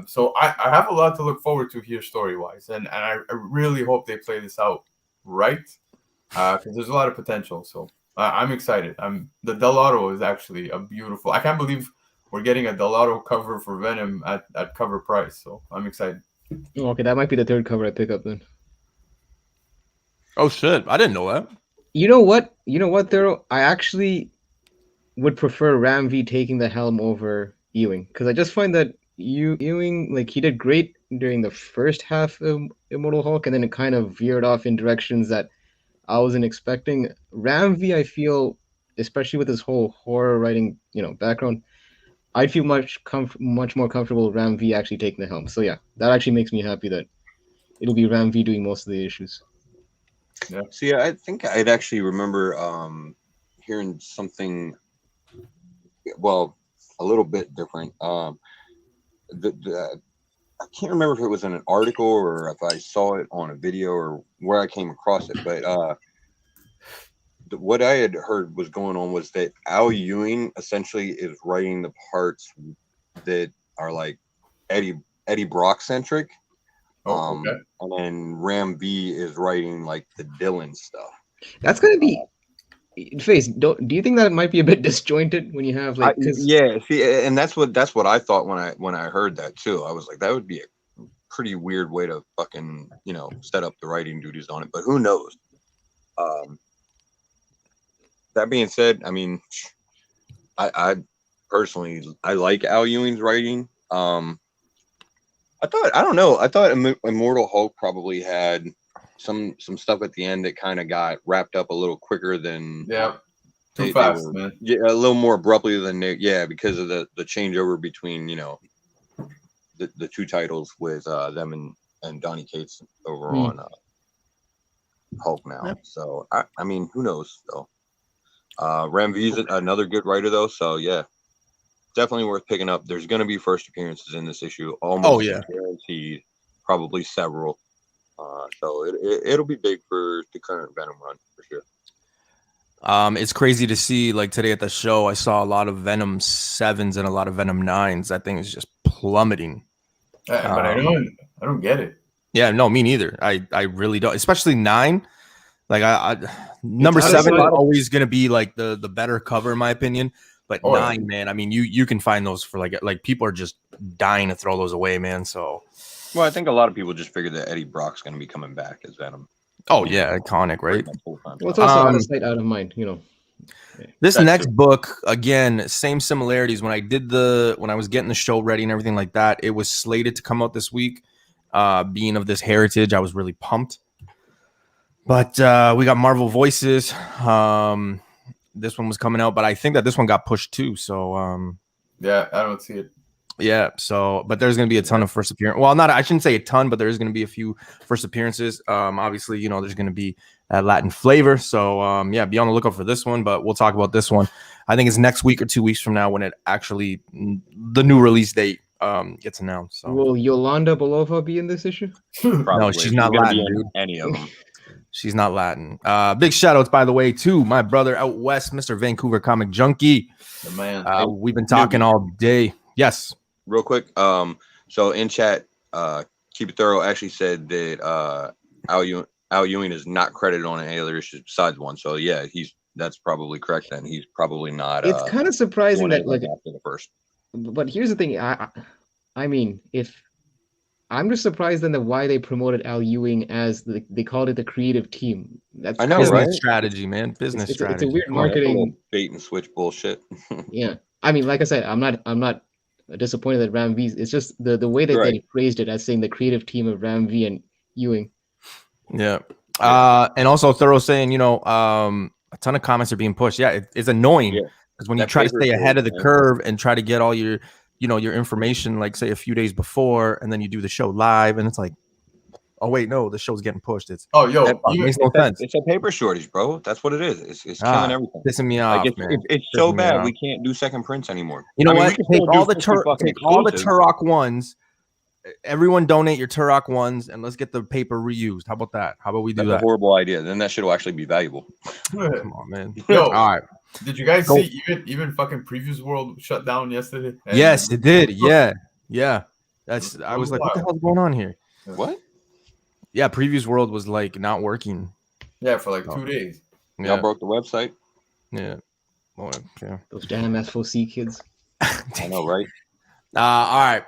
So I have a lot to look forward to here story-wise, and I really hope they play this out right, because there's a lot of potential. So I'm excited. The Delato is actually a beautiful. I can't believe we're getting a Delato cover for Venom at cover price. So I'm excited. Oh, okay, that might be the third cover I pick up then. Oh shit, I didn't know that. You know what, Thero? I actually would prefer Ram V taking the helm over Ewing, because I just find that Ewing, like, he did great during the first half of Immortal Hulk, and then it kind of veered off in directions that I wasn't expecting. Ram V, I feel, especially with his whole horror writing, background, I'd feel much more comfortable with Ram V actually taking the helm. So yeah, that actually makes me happy that it'll be Ram V doing most of the issues. Yeah. See, I think I'd actually remember hearing something, well, a little bit different. I can't remember if it was in an article or if I saw it on a video or where I came across it, but what I had heard was going on was that Al Ewing essentially is writing the parts that are like Eddie Brock centric. Okay. And then Ram V is writing like the Dylan stuff. That's gonna be Face. Do you think that it might be a bit disjointed when you have like? Yeah, see, and that's what I thought when I heard that too. I was like, that would be a pretty weird way to fucking set up the writing duties on it. But who knows? That being said, I mean, I personally like Al Ewing's writing. I thought Immortal Hulk probably had some stuff at the end that kind of got wrapped up a little quicker than too fast, man. Yeah, a little more abruptly than because of the changeover between the two titles with them and Donny Cates over on Hulk now. Yep. So I mean, who knows though. Ram V's another good writer though, so yeah, definitely worth picking up. There's going to be first appearances in this issue, almost guaranteed, probably several. So it'll be big for the current Venom run for sure. It's crazy to see, like today at the show, I saw a lot of Venom 7s and a lot of Venom 9s. That thing is just plummeting. But I don't get it. Yeah, no, me neither. I really don't, especially 9. Like I number 7 is always gonna be like the better cover in my opinion. But 9, man, I mean you can find those for like people are just dying to throw those away, man. So well, I think a lot of people just figured that Eddie Brock's gonna be coming back as Venom. Oh yeah, iconic, right? Well, it's also out of sight, out of mind, you know. This next book, again, same similarities. When I was getting the show ready and everything like that, it was slated to come out this week. Being of this heritage, I was really pumped. But we got Marvel Voices. This one was coming out, but I think that this one got pushed too. So yeah, I don't see it. Yeah, so but there's going to be a ton of first appearance. Well, I shouldn't say a ton, but there is going to be a few first appearances. Obviously, you know, there's going to be Latin flavor. So yeah, be on the lookout for this one, but we'll talk about this one. I think it's next week or 2 weeks from now when it actually the new release date gets announced. So. Will Yolanda Belova be in this issue? No, she's not Latin, dude. Any of them. She's not Latin. Big shout outs, by the way, to my brother out west, Mr. Vancouver Comic Junkie. The man. We've been talking all day. Yes. Real quick, so in chat, Keep It Thorough actually said that Al Ewing is not credited on any other issues besides one. So yeah, that's probably correct. Then he's probably not. It's kind of surprising that like after the first. But here's the thing, I mean, if I'm just surprised then why they promoted Al Ewing as they called it the creative team. That's I know, business right? strategy, man. Business strategy. It's a weird marketing bait and switch bullshit. Yeah, I mean, like I said, I'm not disappointed that Ram V. It's just the way that they phrased it as saying the creative team of Ram V and Ewing. Yeah. And also Thorough saying, you know, a ton of comments are being pushed. Yeah, it's annoying because when you try to stay ahead of the curve and try to get all your, you know, your information, like say a few days before, and then you do the show live, and it's like, oh wait, no, the show's getting pushed. It's it makes no sense. It's a paper shortage, bro. That's what it is. It's killing everything. Pissing me off, like man. It's so bad we can't do second prints anymore. You know what? Take all the Turok ones. Everyone donate your Turok ones, and let's get the paper reused. How about that? How about we do that? That's a horrible idea. Then that shit will actually be valuable. Come on, man. Yo, all right. Did you guys see even fucking Previews World shut down yesterday? And yes, it did. Yeah. I was like, what the hell's going on here? What? Yeah, Previews World was like not working. Yeah, for like 2 days. Yeah. Y'all broke the website. Yeah. Well, yeah. Those damn FOC kids. I know, right? All right.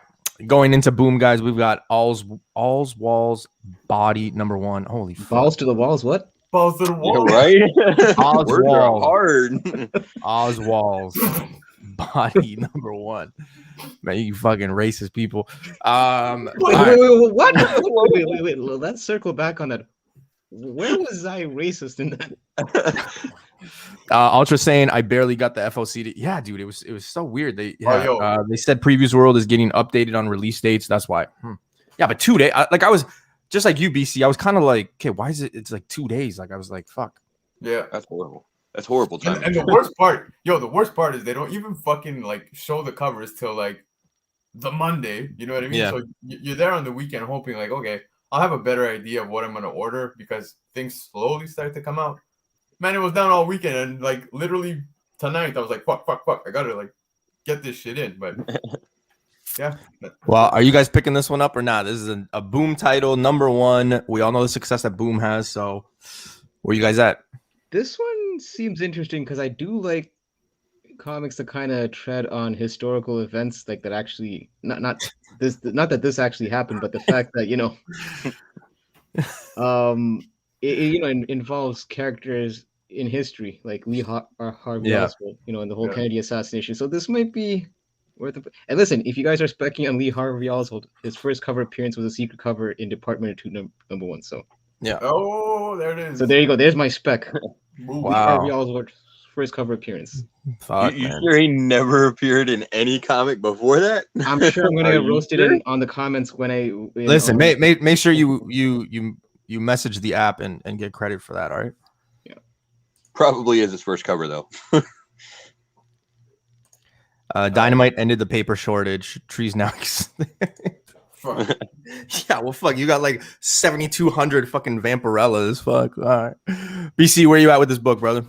Going into Boom, guys, we've got All's Walls Body #1. Holy fuck. Balls to the walls, what? Balls to the wall. Yeah, right? All's Words are Walls. hard. All's Walls Body #1. Man, you fucking racist people. Wait, what? Wait. Let's circle back on that. Where was I racist in that? Ultra saying I barely got the FOC. Yeah, dude, it was so weird. They said Previews World is getting updated on release dates. That's why. Yeah, but 2 days. I was just like you, BC. I was kind of like, okay, why is it? It's like 2 days. Like I was like, fuck. Yeah, that's horrible. That's horrible time. And the worst part is they don't even fucking like show the covers till like the Monday. You know what I mean? Yeah. So you're there on the weekend hoping like, okay, I'll have a better idea of what I'm gonna order because things slowly start to come out. Man, it was down all weekend and like literally tonight I was like, fuck. I gotta like get this shit in. But yeah. Well, are you guys picking this one up or not? This is a Boom title, #1. We all know the success that Boom has. So where you guys at? This one seems interesting because I do like comics that kind of tread on historical events, like that actually not that this actually happened, but the fact that it involves characters in history like Lee Harvey Oswald, and the whole Kennedy assassination. So this might be worth it. And listen, if you guys are specking on Lee Harvey Oswald, his first cover appearance was a secret cover in Department of Two #1. So yeah. Oh, there it is. So there you go. There's my spec. Wow. Lee Harvey Oswald first cover appearance. Fuck, You man. sure he never appeared in any comic before that? I'm sure I'm gonna Are get you roasted sure? on the comments when Listen, make sure you message the app and get credit for that. All right. Probably is his first cover though. Dynamite ended the paper shortage. Trees now. Fuck. Yeah, well, fuck. You got like 7,200 fucking Vampirellas. Fuck. All right. BC, where you at with this book, brother?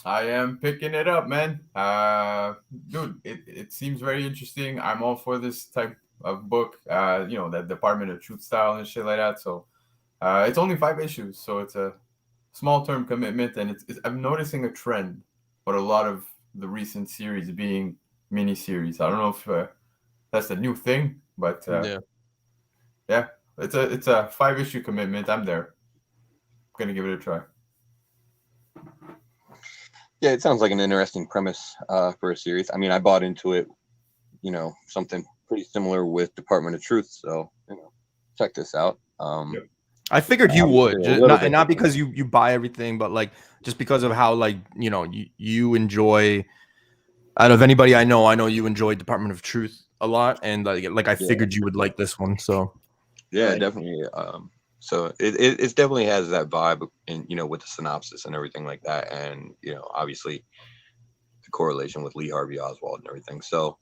I am picking it up, man. Dude, it seems very interesting. I'm all for this type of book. That Department of Truth style and shit like that. So, it's only 5 issues, so it's a small term commitment, and I'm noticing a trend, but a lot of the recent series being mini series. I don't know if that's a new thing, but yeah, it's a 5-issue commitment. I'm there. I'm gonna give it a try. Yeah, it sounds like an interesting premise for a series. I mean, I bought into it, something pretty similar with Department of Truth. So, check this out. Yep. I figured you would, a little bit not different. because you buy everything, but like just because of how you enjoy. Out of anybody I know you enjoy Department of Truth a lot, and like I figured you would like this one. So Yeah, Right. definitely. So it definitely has that vibe, and with the synopsis and everything like that, and obviously the correlation with Lee Harvey Oswald and everything. So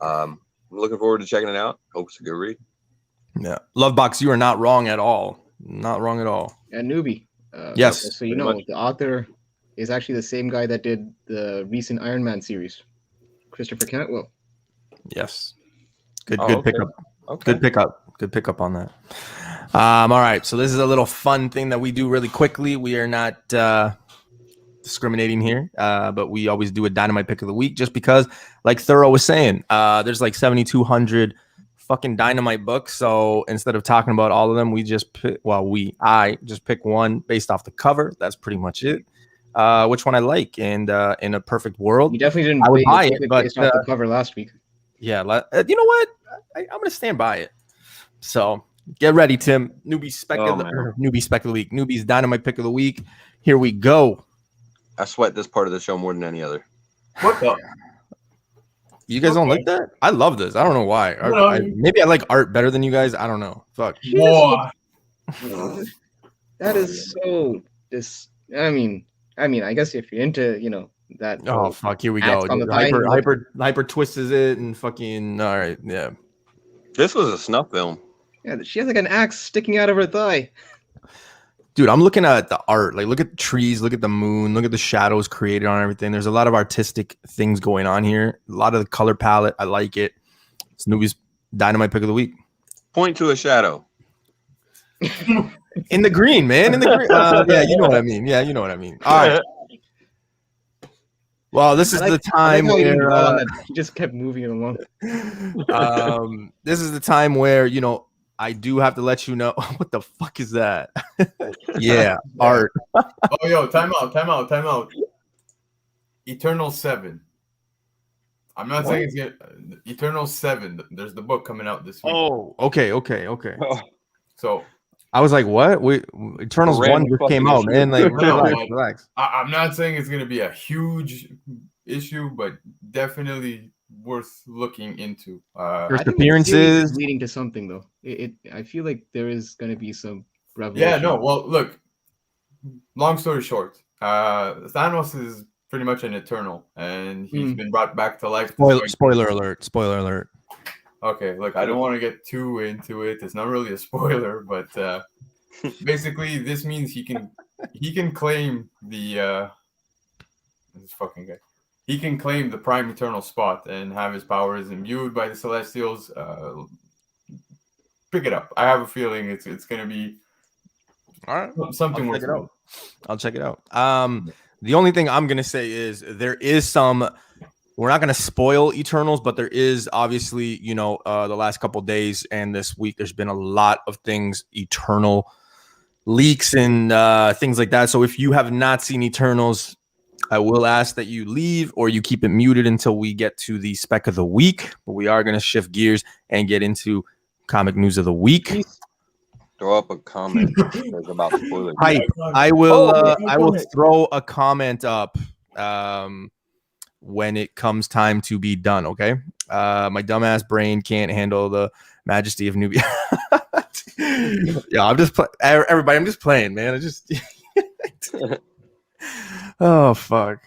I'm looking forward to checking it out. Hope it's a good read. yeah, Lovebox, you are not wrong at all. Not wrong at all. And Newbie. Yes, So pretty much. the author is actually the same guy that did the recent Iron Man series, Christopher Cantwell. Yes. Good Oh, good okay. pickup. Okay. Good pickup on that. All right. So this is a little fun thing that we do really quickly. We are not discriminating here, but we always do a Dynamite pick of the week just because, like Thorough was saying, there's like 7,200 fucking Dynamite books. So instead of talking about all of them, I just pick one based off the cover. That's pretty much it. Which one I like, and in a perfect world, You definitely didn't I would pick buy it it, but based off the cover last week. yeah, you know what? I'm gonna stand by it. So get ready, Tim. Newbie spec Oh, of the man. Newbie spec of the week. Newbie's Dynamite pick of the week. Here we go. I sweat this part of the show more than any other. What the? You guys don't like that? I love this. I don't know why. No, Maybe I like art better than you guys. I don't know. Fuck. Boy. That is so. I guess if you're into that. Oh fuck. Here we Axe go. on the thigh. Hyper twists it and fucking. All right. Yeah. This was a snuff film. Yeah, she has like an axe sticking out of her thigh. Dude, I'm looking at the art. Like, look at the trees, look at the moon, look at the shadows created on everything. There's a lot of artistic things going on here. A lot of the color palette. I like it. It's Newbie's Dynamite pick of the week. Point to a shadow. In the green, man. In the green. Yeah, you know what I mean. Yeah, you know what I mean. All right. Well, this is the time I like how he didn't where dwell on that. He just kept moving it along. this is the time where I do have to let you know. What the fuck is that? Yeah, art. Oh, yo, time out. Eternal 7. I'm not saying it's gonna. Eternal 7. There's the book coming out this week. Oh, okay. So I was like, what? Eternals Random 1 just fucking came out, issue. man. Like, No, relax. I'm not saying it's gonna be a huge issue, but definitely worth looking into. First I think the series appearances. is leading to something though. I feel like there is going to be some revelation. Yeah, no. Well, look. Long story short, Thanos is pretty much an Eternal, and he's been brought back to life. Spoiler alert. Okay, look, I don't want to get too into it. It's not really a spoiler, but basically, this means he can claim the this fucking guy. He can claim the Prime Eternal spot and have his powers imbued by the Celestials. Pick it up. I have a feeling it's gonna be All right. something worth it. I'll check it out. The only thing I'm gonna say is there is some. We're not gonna spoil Eternals, but there is obviously, the last couple days and this week, there's been a lot of things, Eternal leaks and things like that. So if you have not seen Eternals, I will ask that you leave or you keep it muted until we get to the spec of the week. But we are gonna shift gears and get into comic news of the week. Throw up a comment about the spoiler. I will throw a comment up when it comes time to be done. Okay, my dumbass brain can't handle the majesty of Newbie. Yeah, I'm just everybody. I'm just playing, man. I just oh fuck.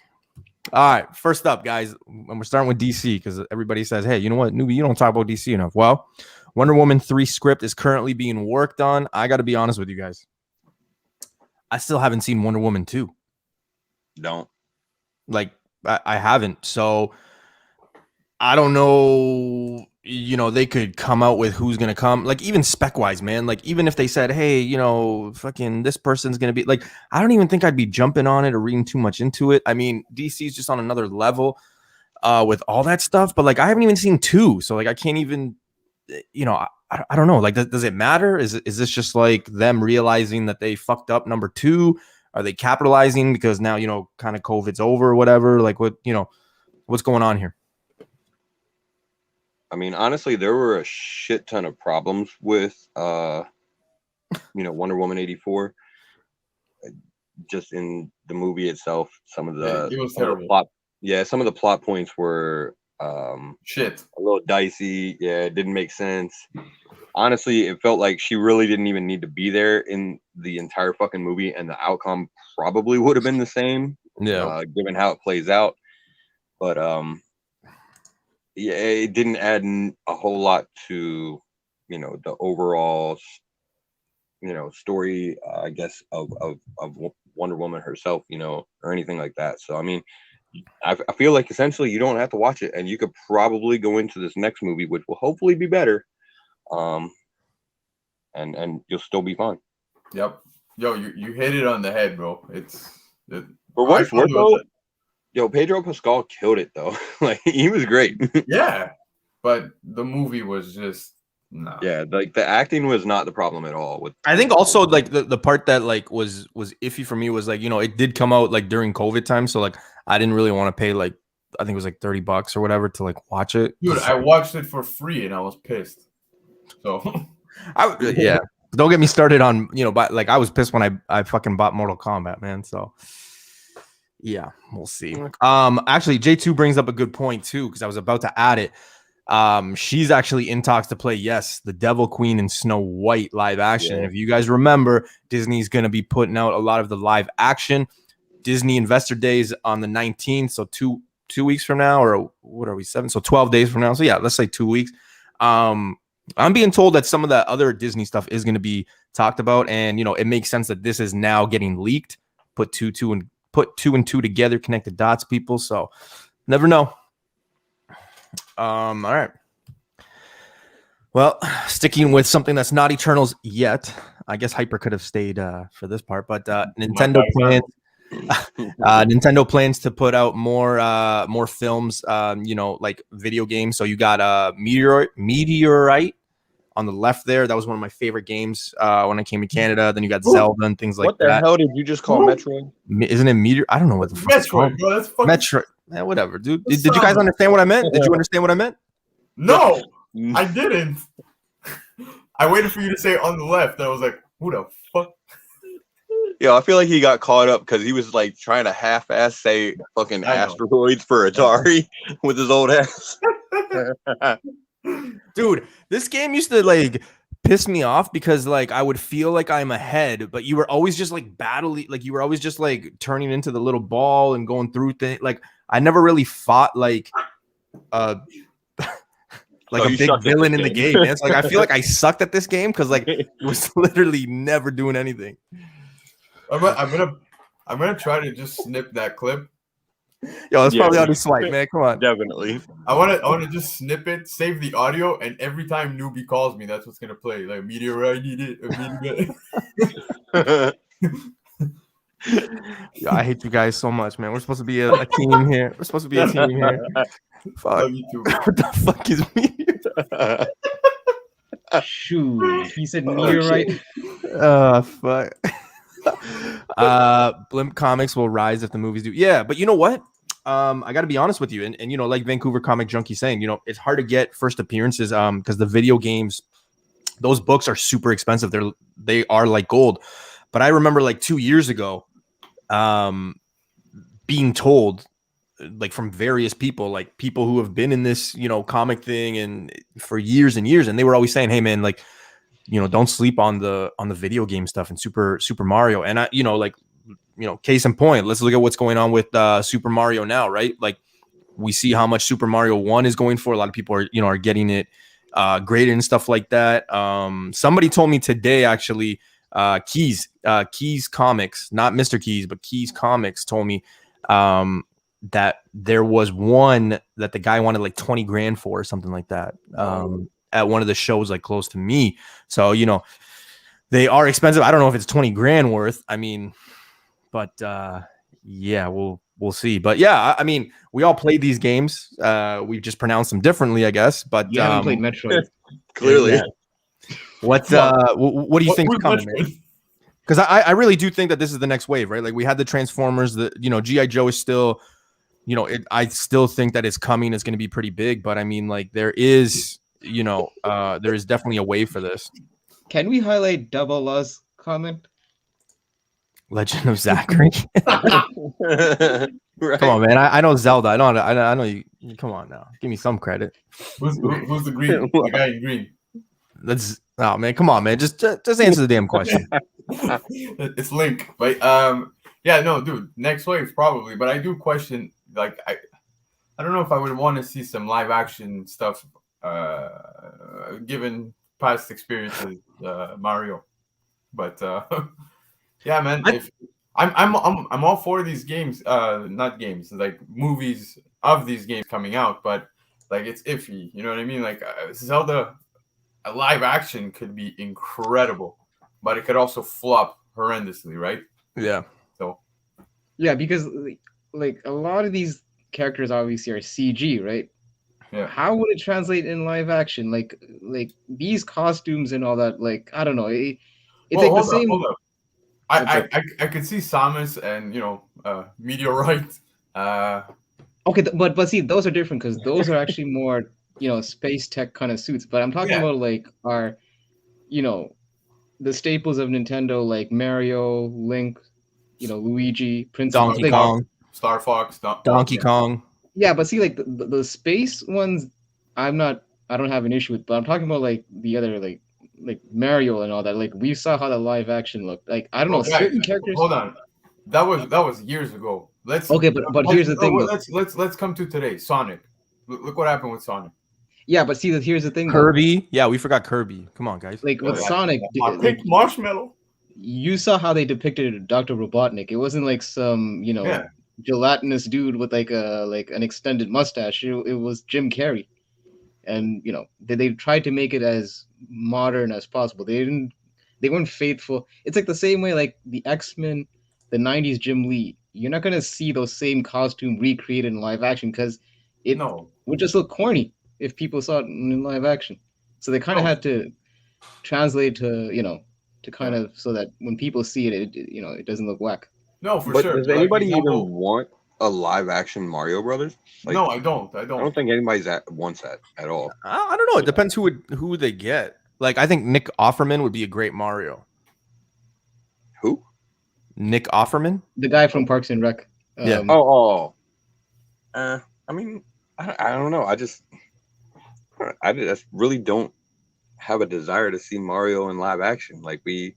All right, first up, guys, and we're starting with DC because everybody says, "Hey, you know what, Newbie, you don't talk about DC enough." Well, Wonder Woman 3 script is currently being worked on. I got to be honest with you guys. I still haven't seen Wonder Woman 2. Don't. Like, I haven't. So I don't know. You know, they could come out with who's going to come. Like, even spec-wise, man. Like, even if they said, hey, you know, fucking this person's going to be. Like, I don't even think I'd be jumping on it or reading too much into it. I mean, DC's just on another level with all that stuff. But, like, I haven't even seen 2. So, like, I can't even, you know, I don't know. Like, does it matter? Is this just, like, them realizing that they fucked up number 2? Are they capitalizing because now, you know, kind of COVID's over or whatever? Like, what, you know, what's going on here? I mean, honestly, there were a shit ton of problems with, you know, Wonder Woman 84. Just in the movie itself, some of the, it was some of the terrible. plot, some of the plot points were Shit. a little dicey. Yeah, it didn't make sense. Honestly, it felt like she really didn't even need to be there in the entire fucking movie, and the outcome probably would have been the same. Yeah. Given how it plays out. But yeah, it didn't add a whole lot to, you know, the overall, you know, story, I guess, of Wonder Woman herself, you know, or anything like that. So, I mean, I feel like essentially you don't have to watch it, and you could probably go into this next movie, which will hopefully be better, and you'll still be fine. Yep. Yo, you hit it on the head, bro. For what it's worth, though, yo, Pedro Pascal killed it, though. Like, he was great. Yeah, but the movie was just nah. Yeah, like the acting was not the problem at all. I think also like the part that like was iffy for me was like, you know, it did come out like during COVID time, so like I didn't really want to pay like I think it was like $30 or whatever to like watch it. Dude, I watched it for free and I was pissed. So yeah, don't get me started on, you know, but like I was pissed when I fucking bought Mortal Kombat, man. So yeah, we'll see. Actually, J2 brings up a good point too, because I was about to add it. She's actually in talks to play, yes, the Devil Queen in Snow White live action. And if you guys remember, Disney's going to be putting out a lot of the live action. Disney Investor Days on the 19th, so two weeks from now, or what are we, 7? So 12 days from now. So yeah, let's say 2 weeks. I'm being told that some of that other Disney stuff is going to be talked about, and you know, it makes sense that this is now getting leaked. Put two and two together, connect the dots, people. So never know. All right. Well, sticking with something that's not Eternals yet, I guess Hyper could have stayed for this part, but Nintendo plans to put out more films, you know, like video games. So you got Meteorite on the left there. That was one of my favorite games when I came to Canada. Then you got Zelda and things like that. What the hell did you just call Metroid? Isn't it Meteor? I don't know what the fuck it's called. Metroid, bro. That's fucking Metroid. Yeah, whatever, dude. Did you guys understand what I meant? Did you understand what I meant? No, I didn't. I waited for you to say on the left. And I was like, who the fuck? Yeah, I feel like he got caught up because he was like trying to half-ass say fucking asteroids for Atari with his old ass. Dude, this game used to like piss me off because like I would feel like I'm ahead, but you were always just like battling, like you were always just like turning into the little ball and going through things. Like I never really fought like like a big villain in the game. Man. It's like I feel like I sucked at this game because like it was literally never doing anything. I'm gonna try to just snip that clip. Yo, that's probably on the swipe, man. Come on. Definitely. I wanna just snip it, save the audio, and every time Newbie calls me, that's what's gonna play. Like Meteorite did it. Yo, I hate you guys so much, man. We're supposed to be a team here. We're supposed to be a team here. Fuck. What the fuck is Meteorite? Shoot, he said Meteorite. Fuck. Blimp Comics will rise if the movies do. Yeah, but you know what? I got to be honest with you, and you know, like Vancouver Comic Junkie saying, you know, it's hard to get first appearances because the video games, those books are super expensive. They are like gold. But I remember like 2 years ago, being told, like from various people, like people who have been in this, comic thing and for years and years, and they were always saying, "Hey, man, like, don't sleep on the video game stuff and Super Mario." And I, case in point, let's look at what's going on with Super Mario now, right? Like, we see how much Super Mario 1 is going for. A lot of people are getting it graded and stuff like that. Somebody told me today, actually, Keys Comics, not Mr. Keys, but Keys Comics told me that there was one that the guy wanted like 20 grand for or something like that at one of the shows like close to me. So, they are expensive. I don't know if it's 20 grand worth. I mean, but yeah, we'll see. But yeah, I mean, we all played these games. We've just pronounced them differently, I guess. But You haven't played Metroid. Clearly. Yeah. What do you think is coming, man? Because I really do think that this is the next wave, right? Like, we had the Transformers, G.I. Joe is still, I still think that it's coming. It's going to be pretty big, but I mean, like, there is definitely a wave for this. Can we highlight Double Law's comment? Legend of Zachary. Right. Come on, man. I know Zelda. I know you. Come on now. Give me some credit. Who's the green? The guy in green. Oh man, come on, man. Just answer the damn question. It's Link, but yeah, no, dude. Next wave probably, but I do question. Like, I don't know if I would want to see some live action stuff, given past experiences, Mario. But yeah, man. If I'm all for these games, not games, like movies of these games coming out, but like, it's iffy. You know what I mean? Like, Zelda, a live action could be incredible, but it could also flop horrendously, right? Yeah. So. Yeah, because like a lot of these characters obviously are CG, right? Yeah. How would it translate in live action? Like these costumes and all that. Like, I don't know. It's like the same. Hold up. I could see Samus and Meteorite. Okay, but see, those are different because those are actually more space tech kind of suits. But I'm talking about like our, the staples of Nintendo, like Mario, Link, Luigi, Princess, Donkey Kong, Star Fox, Donkey Kong. Yeah, but see, like the space ones, I don't have an issue with. But I'm talking about like the other like Mario and all that. Like, we saw how the live action looked. Like, I don't know, certain characters. Hold on, that was years ago. But here's the thing. Let's come to today. Sonic. Look what happened with Sonic. Yeah, but see, here's the thing. Kirby. Though. Yeah, we forgot Kirby. Come on, guys. Like with Sonic, Pink Marshmallow. You saw how they depicted Dr. Robotnik. It wasn't like some gelatinous dude with like an extended mustache. It was Jim Carrey, and they tried to make it as modern as possible. They weren't faithful. It's like the same way like the X-Men, the 90s Jim Lee. You're not gonna see those same costume recreated in live action because it would just look corny if people saw it in live action. So they kind of had to translate to to kind of so that when people see it, it doesn't look whack. No, for but sure. Does anybody even want a live action Mario Brothers? Like, no, I don't. I don't think anybody's wants that at all. I don't know. It depends who they get. Like, I think Nick Offerman would be a great Mario. Who? Nick Offerman, the guy from Parks and Rec. Yeah. I mean, I don't know. I just really don't have a desire to see Mario in live action. Like, we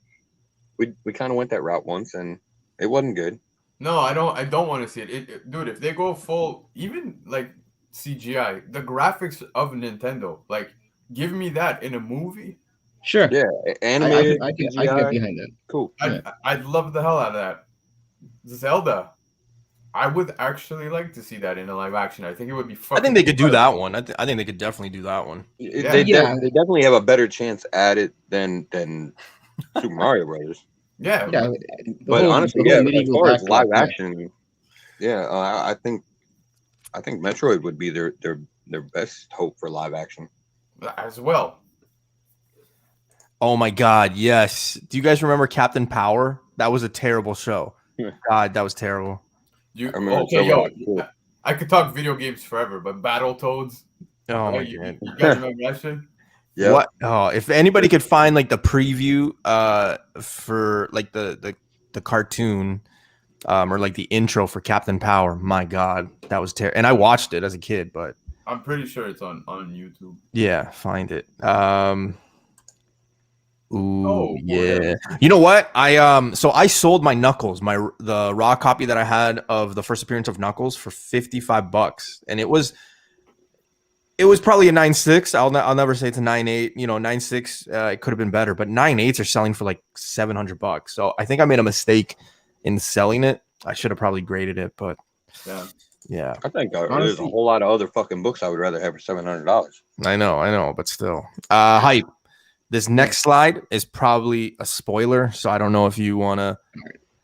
kind of went that route once and it wasn't good. No, I don't want to see it. Dude, if they go full, even like CGI, the graphics of Nintendo, like, give me that in a movie. Sure. Yeah, animated. I can get behind that. Cool. I'd love the hell out of that. Zelda, I would actually like to see that in a live action. I think it would be fun. I think they could do that one. I think they could definitely do that one. They definitely have a better chance at it than Super Mario Brothers. Yeah. But honestly, as far as live action, I think Metroid would be their best hope for live action as well. Oh my God, yes. Do you guys remember Captain Power? That was a terrible show. God, that was terrible. I could talk video games forever, but Battletoads. Oh my God. You guys remember that shit? Yeah. What? Oh, if anybody could find like the preview for like the cartoon, or like the intro for Captain Power. My God, that was terrible. And I watched it as a kid, but I'm pretty sure it's on YouTube. yeah, find it. Ooh, yeah. yeah. You know what? So I sold my Knuckles, the raw copy that I had of the first appearance of Knuckles for $55, and it was probably a 9.6. I'll never say it's a 9.8. 9.6. It could have been better, but 9.8s are selling for like $700. So I think I made a mistake in selling it. I should have probably graded it, but yeah. I think there's a whole lot of other fucking books I would rather have for $700. I know, but still. Hype. This next slide is probably a spoiler, so I don't know if you want to.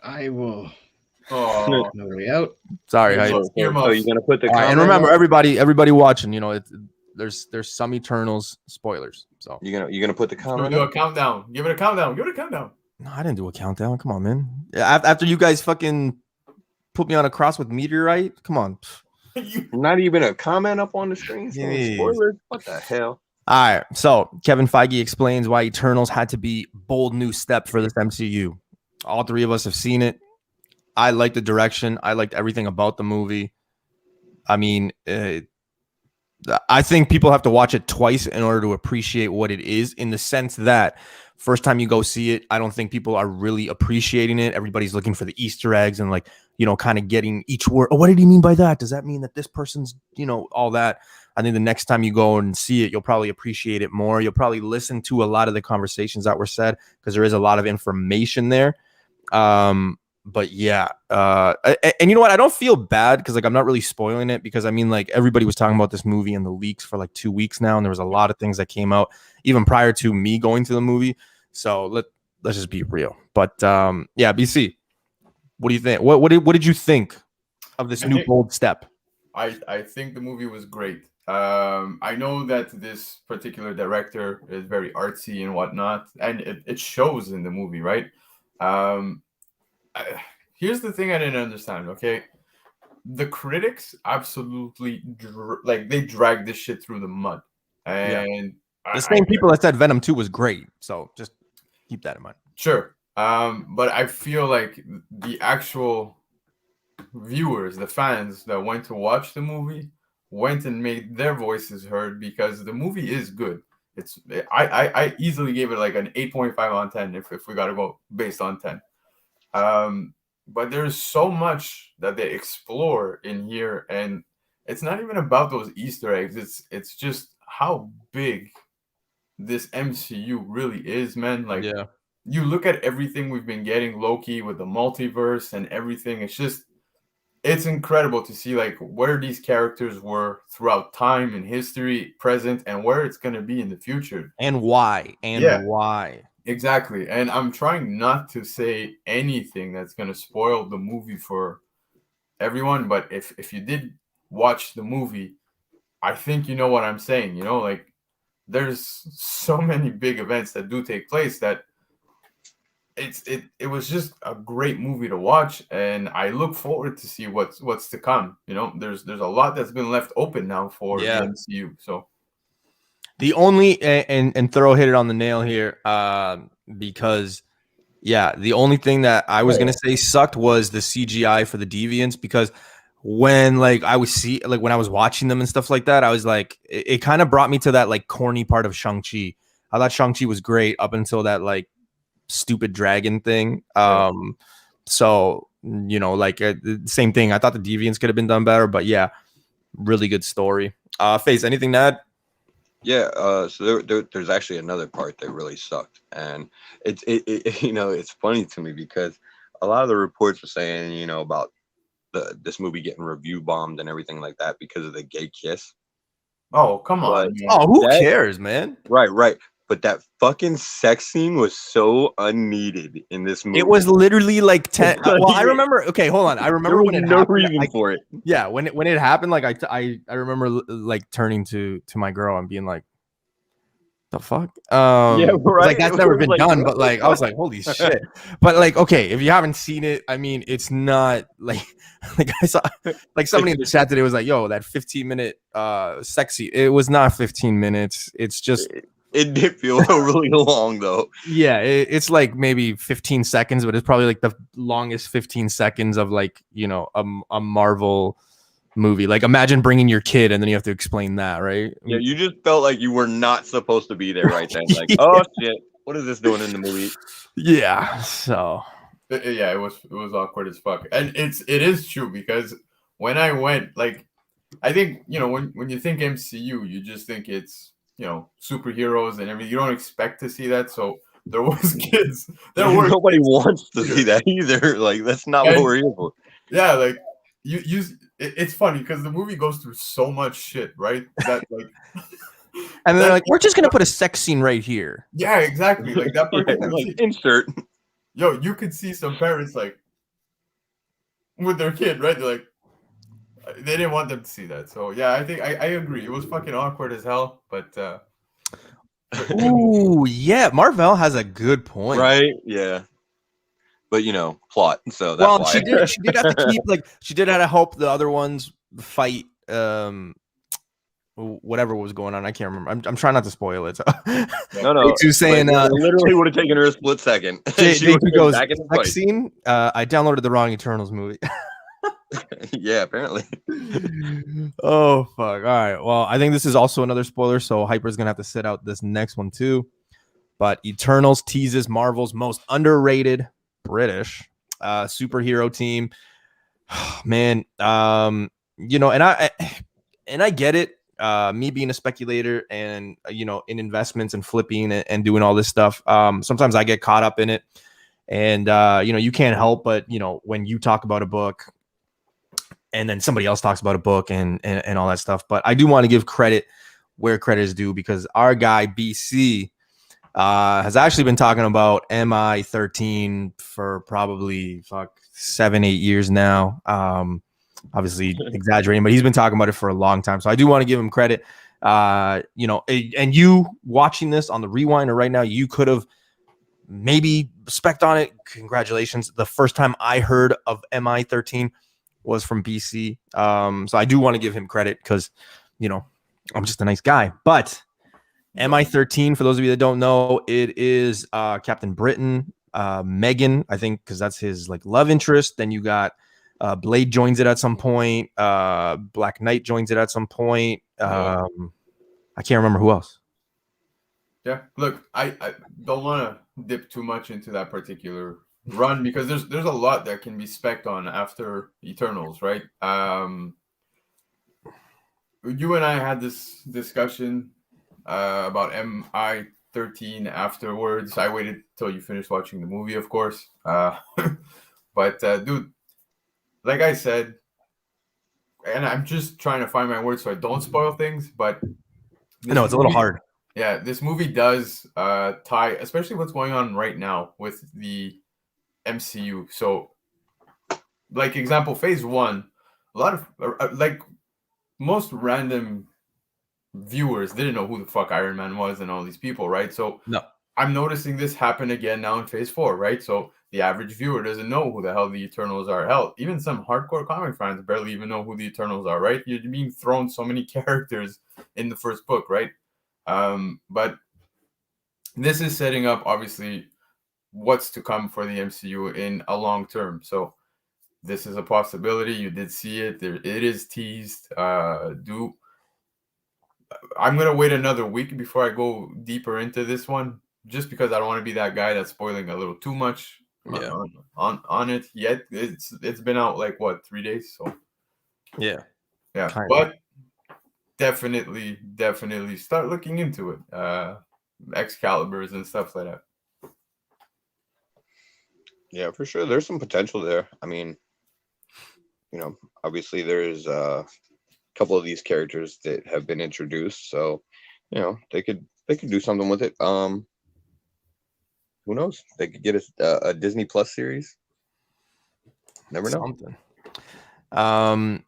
I will. Oh, No way out. Sorry, Hype. So you're gonna put the and remember, everybody watching, there's some Eternals spoilers. So you're gonna put the comment. do a countdown. Give it a countdown. Give it a countdown. No, I didn't do a countdown. Come on, man. After you guys fucking put me on a cross with Meteorite, come on. Not even a comment up on the screen. Spoilers. What the hell? All right. So Kevin Feige explains why Eternals had to be bold new step for this MCU. All three of us have seen it. I liked the direction. I liked everything about the movie. I mean, I think people have to watch it twice in order to appreciate what it is, in the sense that first time you go see it, I don't think people are really appreciating it. Everybody's looking for the Easter eggs and kind of getting each word. Oh, what did he mean by that? Does that mean that this person's, all that? I think the next time you go and see it, you'll probably appreciate it more. You'll probably listen to a lot of the conversations that were said, because there is a lot of information there. But yeah, and you know what? I don't feel bad because I'm not really spoiling it, because I mean, everybody was talking about this movie and the leaks for 2 weeks now, and there was a lot of things that came out even prior to me going to the movie. So let's just be real. But yeah, BC, what do you think? What did you think of this new bold step? I think the movie was great. I know that this particular director is very artsy and whatnot, and it shows in the movie, right? Here's the thing I didn't understand. Okay, the critics absolutely they dragged this shit through the mud, and the same people that said Venom 2 was great. So just keep that in mind. Sure, but I feel like the actual viewers, the fans that went to watch the movie, went and made their voices heard, because the movie is good. I easily gave it an 8.5 on 10 if we got to go based on 10. But there's so much that they explore in here, and it's not even about those Easter eggs. It's just how big this MCU really is, man. You look at everything we've been getting, Loki with the multiverse and everything. It's incredible to see where these characters were throughout time and history, present, and where it's going to be in the future. And why. Why. Exactly. And I'm trying not to say anything that's going to spoil the movie for everyone. But if you did watch the movie, I think you know what I'm saying. There's so many big events that do take place that it was just a great movie to watch, and I look forward to see what's to come. There's a lot that's been left open now for the MCU. So the only and Thorough hit it on the nail here, because the only thing that I was gonna say sucked was the CGI for the deviants, because when I was when I was watching them and stuff like that, I was it kind of brought me to that corny part of Shang-Chi. I thought Shang-Chi was great up until that stupid dragon thing. So same thing. I thought the deviants could have been done better, but yeah, really good story. Face, anything to add? Yeah, so there's actually another part that really sucked, and it's funny to me because a lot of the reports were saying about this movie getting review bombed and everything like that because of the gay kiss. Oh, come on. Who cares, man? Right. But that fucking sex scene was so unneeded in this movie. It was literally 10. Well, I remember. Okay, hold on. I remember when it happened. No reason for it. Yeah, when it happened, I remember turning to my girl and being like, "The fuck?" Yeah, right. That's never been done, but I was like, "Holy shit!" But okay, if you haven't seen it, I mean, it's not I saw somebody in the chat today was like, "Yo, that 15-minute sexy." It was not 15 minutes. It's just. It did feel really long though. Yeah, it's like maybe 15 seconds, but it's probably like the longest 15 seconds of like, you know, a Marvel movie. Like imagine bringing your kid and then you have to explain that, right? Yeah, you just felt like you were not supposed to be there right then. Like, oh shit, what is this doing in the movie? Yeah. So Yeah, it was awkward as fuck, and it is true because when I went, like, I think when you think MCU, you just think it's superheroes and everything. You don't expect to see that, so there was kids. There were Nobody kids, wants to see that either. Like, that's not what and we're here for. yeah, like it's funny because the movie goes through so much shit, right? That like, and then they're that, like, we're just gonna put a sex scene right here. yeah, exactly. Like that Yeah, particular like scene. insert. Yo, you could see some parents like with their kid, right? They're like, they didn't want them to see that. So yeah, I think I agree. It was fucking awkward as hell, but Ooh, yeah. Marvel has a good point. Right? Yeah. But plot. So that's Well, why. she did have to keep like she did have to help the other ones fight whatever was going on. I can't remember. I'm trying not to spoil it. So. No. J2 saying It literally would have taken her a split second. She would've J2 been goes back in the sex fight. scene. I downloaded the wrong Eternals movie. Yeah, apparently. Oh fuck. All right. Well, I think this is also another spoiler, so Hyper's gonna have to sit out this next one too. But Eternals teases Marvel's most underrated British superhero team. Man, and I get it. Me being a speculator and in investments and flipping and doing all this stuff. Sometimes I get caught up in it, and you can't help but when you talk about a book, and then somebody else talks about a book and all that stuff. But I do want to give credit where credit is due because our guy BC has actually been talking about MI13 for probably 7-8 years now. Obviously exaggerating, but he's been talking about it for a long time. So I do want to give him credit. And you watching this on the Rewinder right now, you could have maybe spec'd on it. Congratulations. The first time I heard of MI13 was from BC. So I do want to give him credit because, I'm just a nice guy. But MI13, for those of you that don't know, it is Captain Britain, Megan, I think, because that's his love interest. Then you got Blade joins it at some point. Black Knight joins it at some point. I can't remember who else. yeah, look, I don't want to dip too much into that particular run because there's a lot that can be spec'd on after Eternals, right? You and I had this discussion about MI13 afterwards. I waited till you finished watching the movie, of course. But dude, like I said, and I'm just trying to find my words so I don't spoil things, but I know it's a little hard. Yeah, this movie does tie, especially what's going on right now with the MCU. So, like example, phase 1, a lot of most random viewers didn't know who the fuck Iron Man was and all these people, right? So No. I'm noticing this happen again now in phase 4, right? So the average viewer doesn't know who the hell the Eternals are. Hell, even some hardcore comic fans barely even know who the Eternals are, right? You're being thrown so many characters in the first book, right? But this is setting up obviously what's to come for the MCU in a long term. So this is a possibility. You did see it. It is teased. I'm gonna wait another week before I go deeper into this one, just because I don't want to be that guy that's spoiling a little too much on it yet. It's been out 3 days, so yeah, but definitely start looking into it. Excaliburs and stuff like that. Yeah, for sure. There's some potential there. I mean, obviously there's a couple of these characters that have been introduced, so they could do something with it. Who knows? They could get a Disney Plus series. Never know. Something.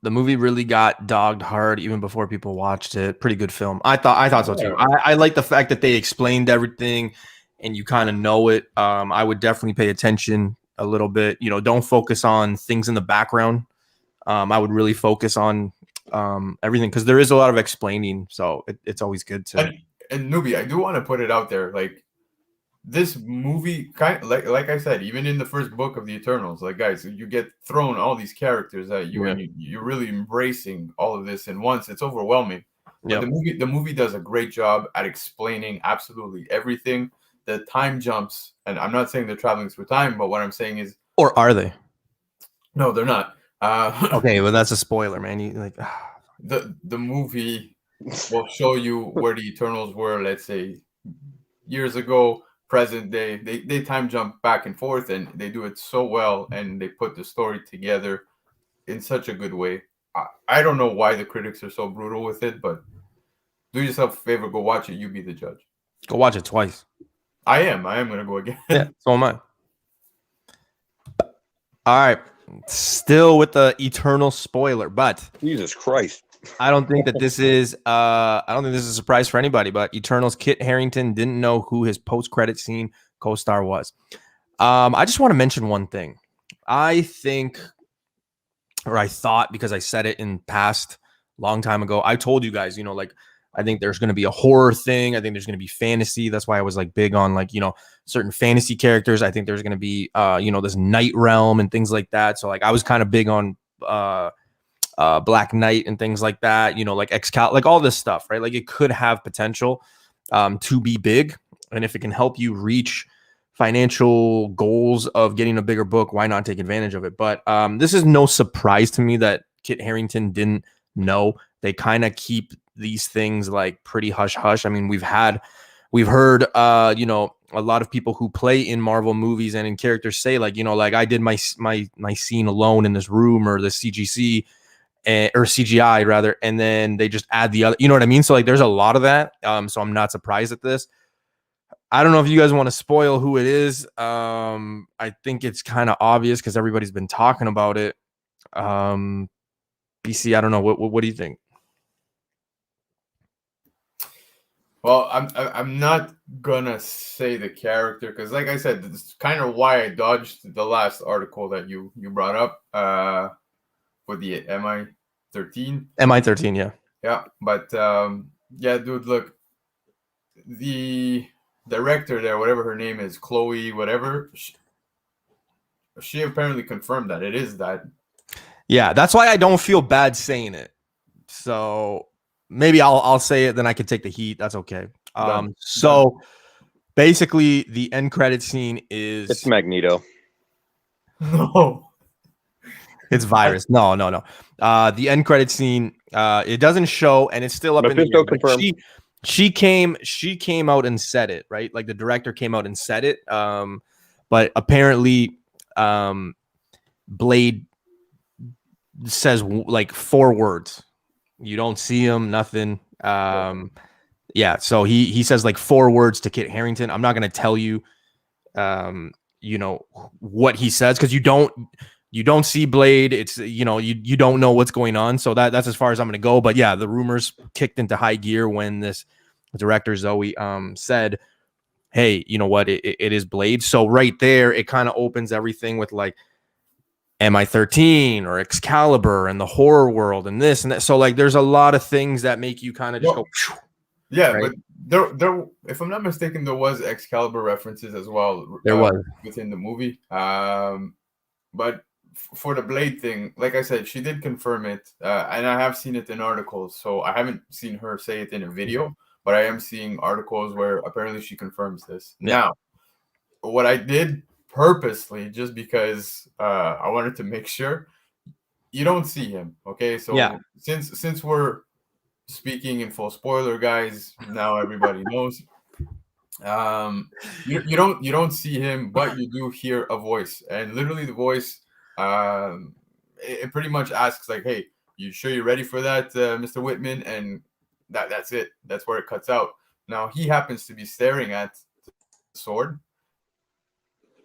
The movie really got dogged hard even before people watched it. Pretty good film. I thought so too. I like the fact that they explained everything and you kind of know it. I would definitely pay attention a little bit. Don't focus on things in the background. I would really focus on everything because there is a lot of explaining. So it's always good to. and Newbie, I do want to put it out there, like this movie, kind of, like I said, even in the first book of the Eternals, like guys, you get thrown all these characters at you, and you're really embracing all of this. And once it's overwhelming, but the movie does a great job at explaining absolutely everything. The time jumps, and I'm not saying they're traveling through time, but what I'm saying is, Or are they? no, they're not. Okay, well that's a spoiler, man. You like the movie will show you where the Eternals were, let's say, years ago, present day. They time jump back and forth, and they do it so well, and they put the story together in such a good way. I don't know why the critics are so brutal with it, but do yourself a favor, go watch it. You be the judge. go watch it twice. I am gonna go again. Yeah, so am I. All right, still with the Eternal spoiler, but Jesus Christ. I don't think that this is a surprise for anybody, but Eternals Kit Harington didn't know who his post-credit scene co-star was. I just want to mention one thing. I think, or I thought, because I said it in past long time ago, I told you guys, like I think there's going to be a horror thing. I think there's going to be fantasy. That's why I was like big on like, certain fantasy characters. I think there's going to be, this night realm and things like that. So like I was kind of big on Black Knight and things like that, like Excalibur, like all this stuff, right? Like it could have potential to be big. And if it can help you reach financial goals of getting a bigger book, why not take advantage of it? But this is no surprise to me that Kit Harington didn't know. They kind of keep these things like pretty hush hush. I mean, we've heard a lot of people who play in Marvel movies and in characters say like, like I did my scene alone in this room or the CGC or CGI rather, and then they just add the other, you know what I mean? So like there's a lot of that. So I'm not surprised at this. I don't know if you guys want to spoil who it is. I think it's kind of obvious because everybody's been talking about it. BC, I don't know. What do you think? Well, I'm not gonna say the character because, like I said, this is kind of why I dodged the last article that you brought up for the MI13. MI13, yeah. Yeah, but yeah, dude, look, the director there, whatever her name is, Chloe, whatever, she apparently confirmed that it is that. Yeah, that's why I don't feel bad saying it. So maybe I'll say it, then I can take the heat. That's okay. So basically, the end credit scene is It's Magneto. No, it's Virus. No. The end credit scene, it doesn't show, and it's still up in the air. Confirmed. She came out and said it, right? Like the director came out and said it. But apparently, Blade says like 4 words. You don't see him, nothing. Yeah, so he says like 4 words to Kit Harington. I'm not gonna tell you what he says because you don't see Blade. It's you don't know what's going on. So that's as far as I'm gonna go. But yeah, the rumors kicked into high gear when this director Zoe said, hey, you know what, it is Blade. So right there, it kind of opens everything with like MI13 or Excalibur and the horror world and this and that. So like there's a lot of things that make you kind of just go. Yeah, right? but there, if I'm not mistaken, there was Excalibur references as well. There was within the movie. But for the Blade thing, like I said, she did confirm it, and I have seen it in articles. So I haven't seen her say it in a video, but I am seeing articles where apparently she confirms this. Yeah. Now, what I did purposely, just because I wanted to make sure, you don't see him. Okay, so yeah. Since we're speaking in full spoiler, guys, now everybody knows. You don't see him, but you do hear a voice, and literally the voice it pretty much asks like, hey, you sure you're ready for that, Mr. Whitman? And that's it. That's where it cuts out. Now he happens to be staring at the sword.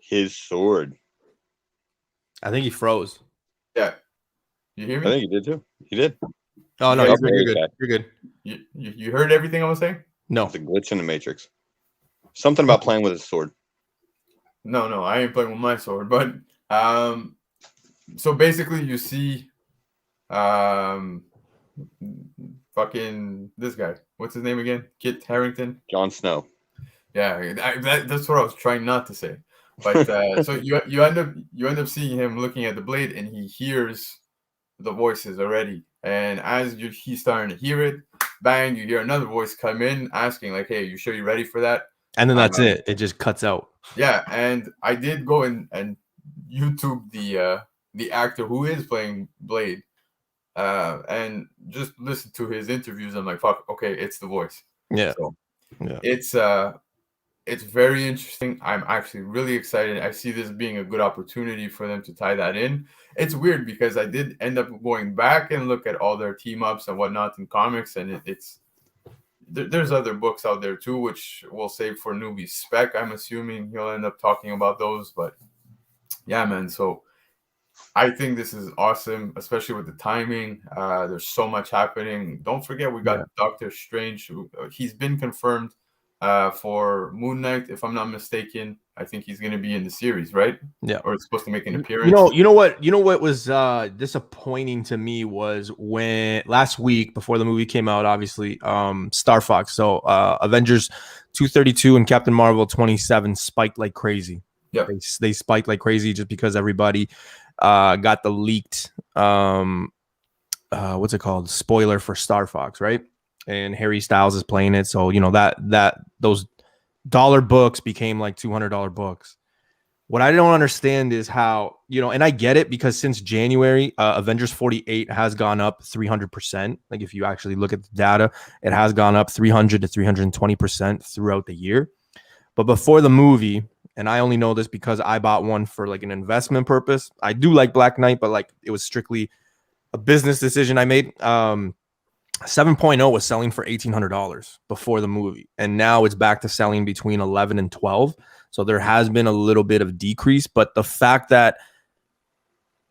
His sword. I think he froze. Yeah. You hear me? I think he did too. He did. Oh no, you're good. You're good. You heard everything I was saying? No. It's a glitch in the Matrix. Something about playing with his sword. No, I ain't playing with my sword. But so basically you see fucking this guy. What's his name again? Kit Harington. Jon Snow. Yeah, that's what I was trying not to say. But so you end up seeing him looking at the blade, and he hears the voices already. And as he's starting to hear it, bang, you hear another voice come in asking, like, "Hey, you sure you're ready for that?" And then that's it. It just cuts out. Yeah, and I did go and YouTube the actor who is playing Blade, and just listen to his interviews. I'm like, fuck, okay, it's the voice. Yeah. So Yeah. it's very interesting. I'm actually really excited. I see this being a good opportunity for them to tie that in. It's weird because I did end up going back and look at all their team ups and whatnot in comics, and there's other books out there too, which we'll save for Newbie spec. I'm assuming he'll end up talking about those, but yeah, man. So I think this is awesome, especially with the timing. There's so much happening. Don't forget, we got Doctor Strange. He's been confirmed for Moon Knight, if I'm not mistaken. I think he's going to be in the series, right? Yeah. Or it's supposed to make an appearance. You know what was disappointing to me was when last week before the movie came out, obviously, Star Fox. So Avengers 232 and Captain Marvel 27 spiked like crazy. Yeah, they spiked like crazy just because everybody got the leaked what's it called, spoiler for Star Fox, right? And Harry Styles is playing it, so you know that those dollar books became like $200 books. What I don't understand is how, you know, and I get it because since January, Avengers 48 has gone up 300%. Like if you actually look at the data, it has gone up 300 to 320% throughout the year. But before the movie, and I only know this because I bought one for like an investment purpose. I do like Black Knight, but like it was strictly a business decision I made. 7.0 was selling for $1,800 before the movie, and now it's back to selling between 11 and 12. So there has been a little bit of decrease, but the fact that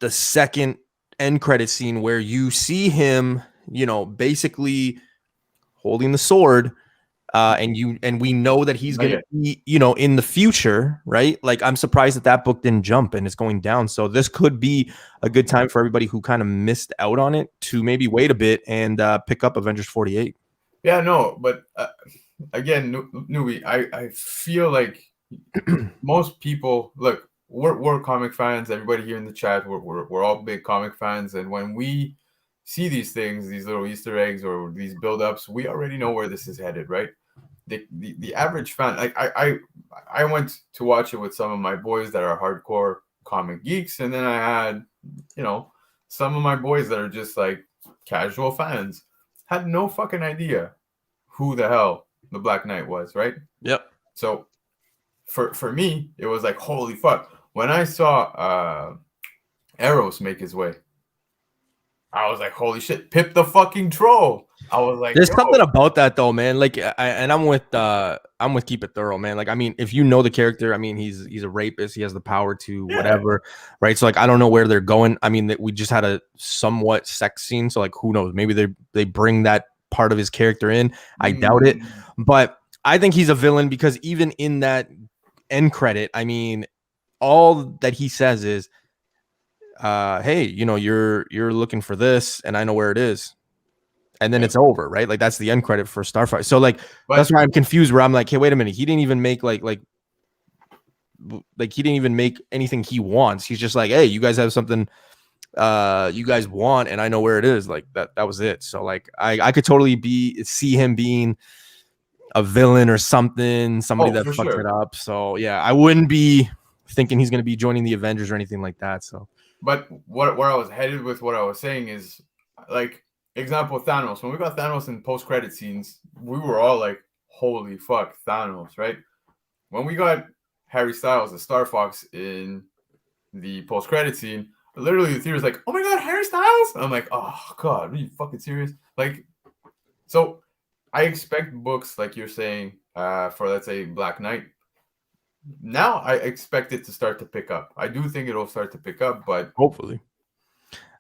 the second end credit scene where you see him, you know, basically holding the sword, and we know that he's going to be, you know, in the future, right? Like I'm surprised that book didn't jump and it's going down. So this could be a good time for everybody who kind of missed out on it to maybe wait a bit and pick up Avengers 48. Yeah, no, but again, Newbie, I feel like most people look. We're comic fans. Everybody here in the chat, we're all big comic fans, and when we see these things, these little Easter eggs or these build-ups, we already know where this is headed, right? The average fan, like I went to watch it with some of my boys that are hardcore comic geeks, and then I had, you know, some of my boys that are just like casual fans, had no fucking idea who the hell the Black Knight was, right? Yep. So for me, it was like, holy fuck. When I saw Eros make his way, I was like, holy shit, Pip the fucking troll. I was like, there's something about that though, man. Like, I'm with Keep It Thorough, man. Like, I mean, if you know the character, I mean, he's a rapist. He has the power to whatever, right? So like, I don't know where they're going. I mean, we just had a somewhat sex scene, so like, who knows? Maybe they bring that part of his character in. I doubt it, but I think he's a villain because even in that end credit, I mean, all that he says is, "Hey, you know, you're looking for this, and I know where it is." And then it's over, right? Like that's the end credit for Starfire. So like that's why I'm confused. Where I'm like, hey, wait a minute, he didn't even make like he didn't even make anything he wants. He's just like, hey, you guys have something you guys want, and I know where it is. Like that was it. So like I could totally see him being a villain or something, somebody that fucks it up. So yeah, I wouldn't be thinking he's gonna be joining the Avengers or anything like that. So, but where I was headed with what I was saying is like. Example, Thanos. When we got Thanos in post-credit scenes, we were all like, holy fuck, Thanos, right? When we got Harry Styles, the Star Fox, in the post-credit scene, literally the theater was like, oh my god, Harry Styles? And I'm like, oh god, are you fucking serious? Like, so I expect books like you're saying for, let's say, Black Knight. Now I expect it to start to pick up. I do think it'll start to pick up, but hopefully.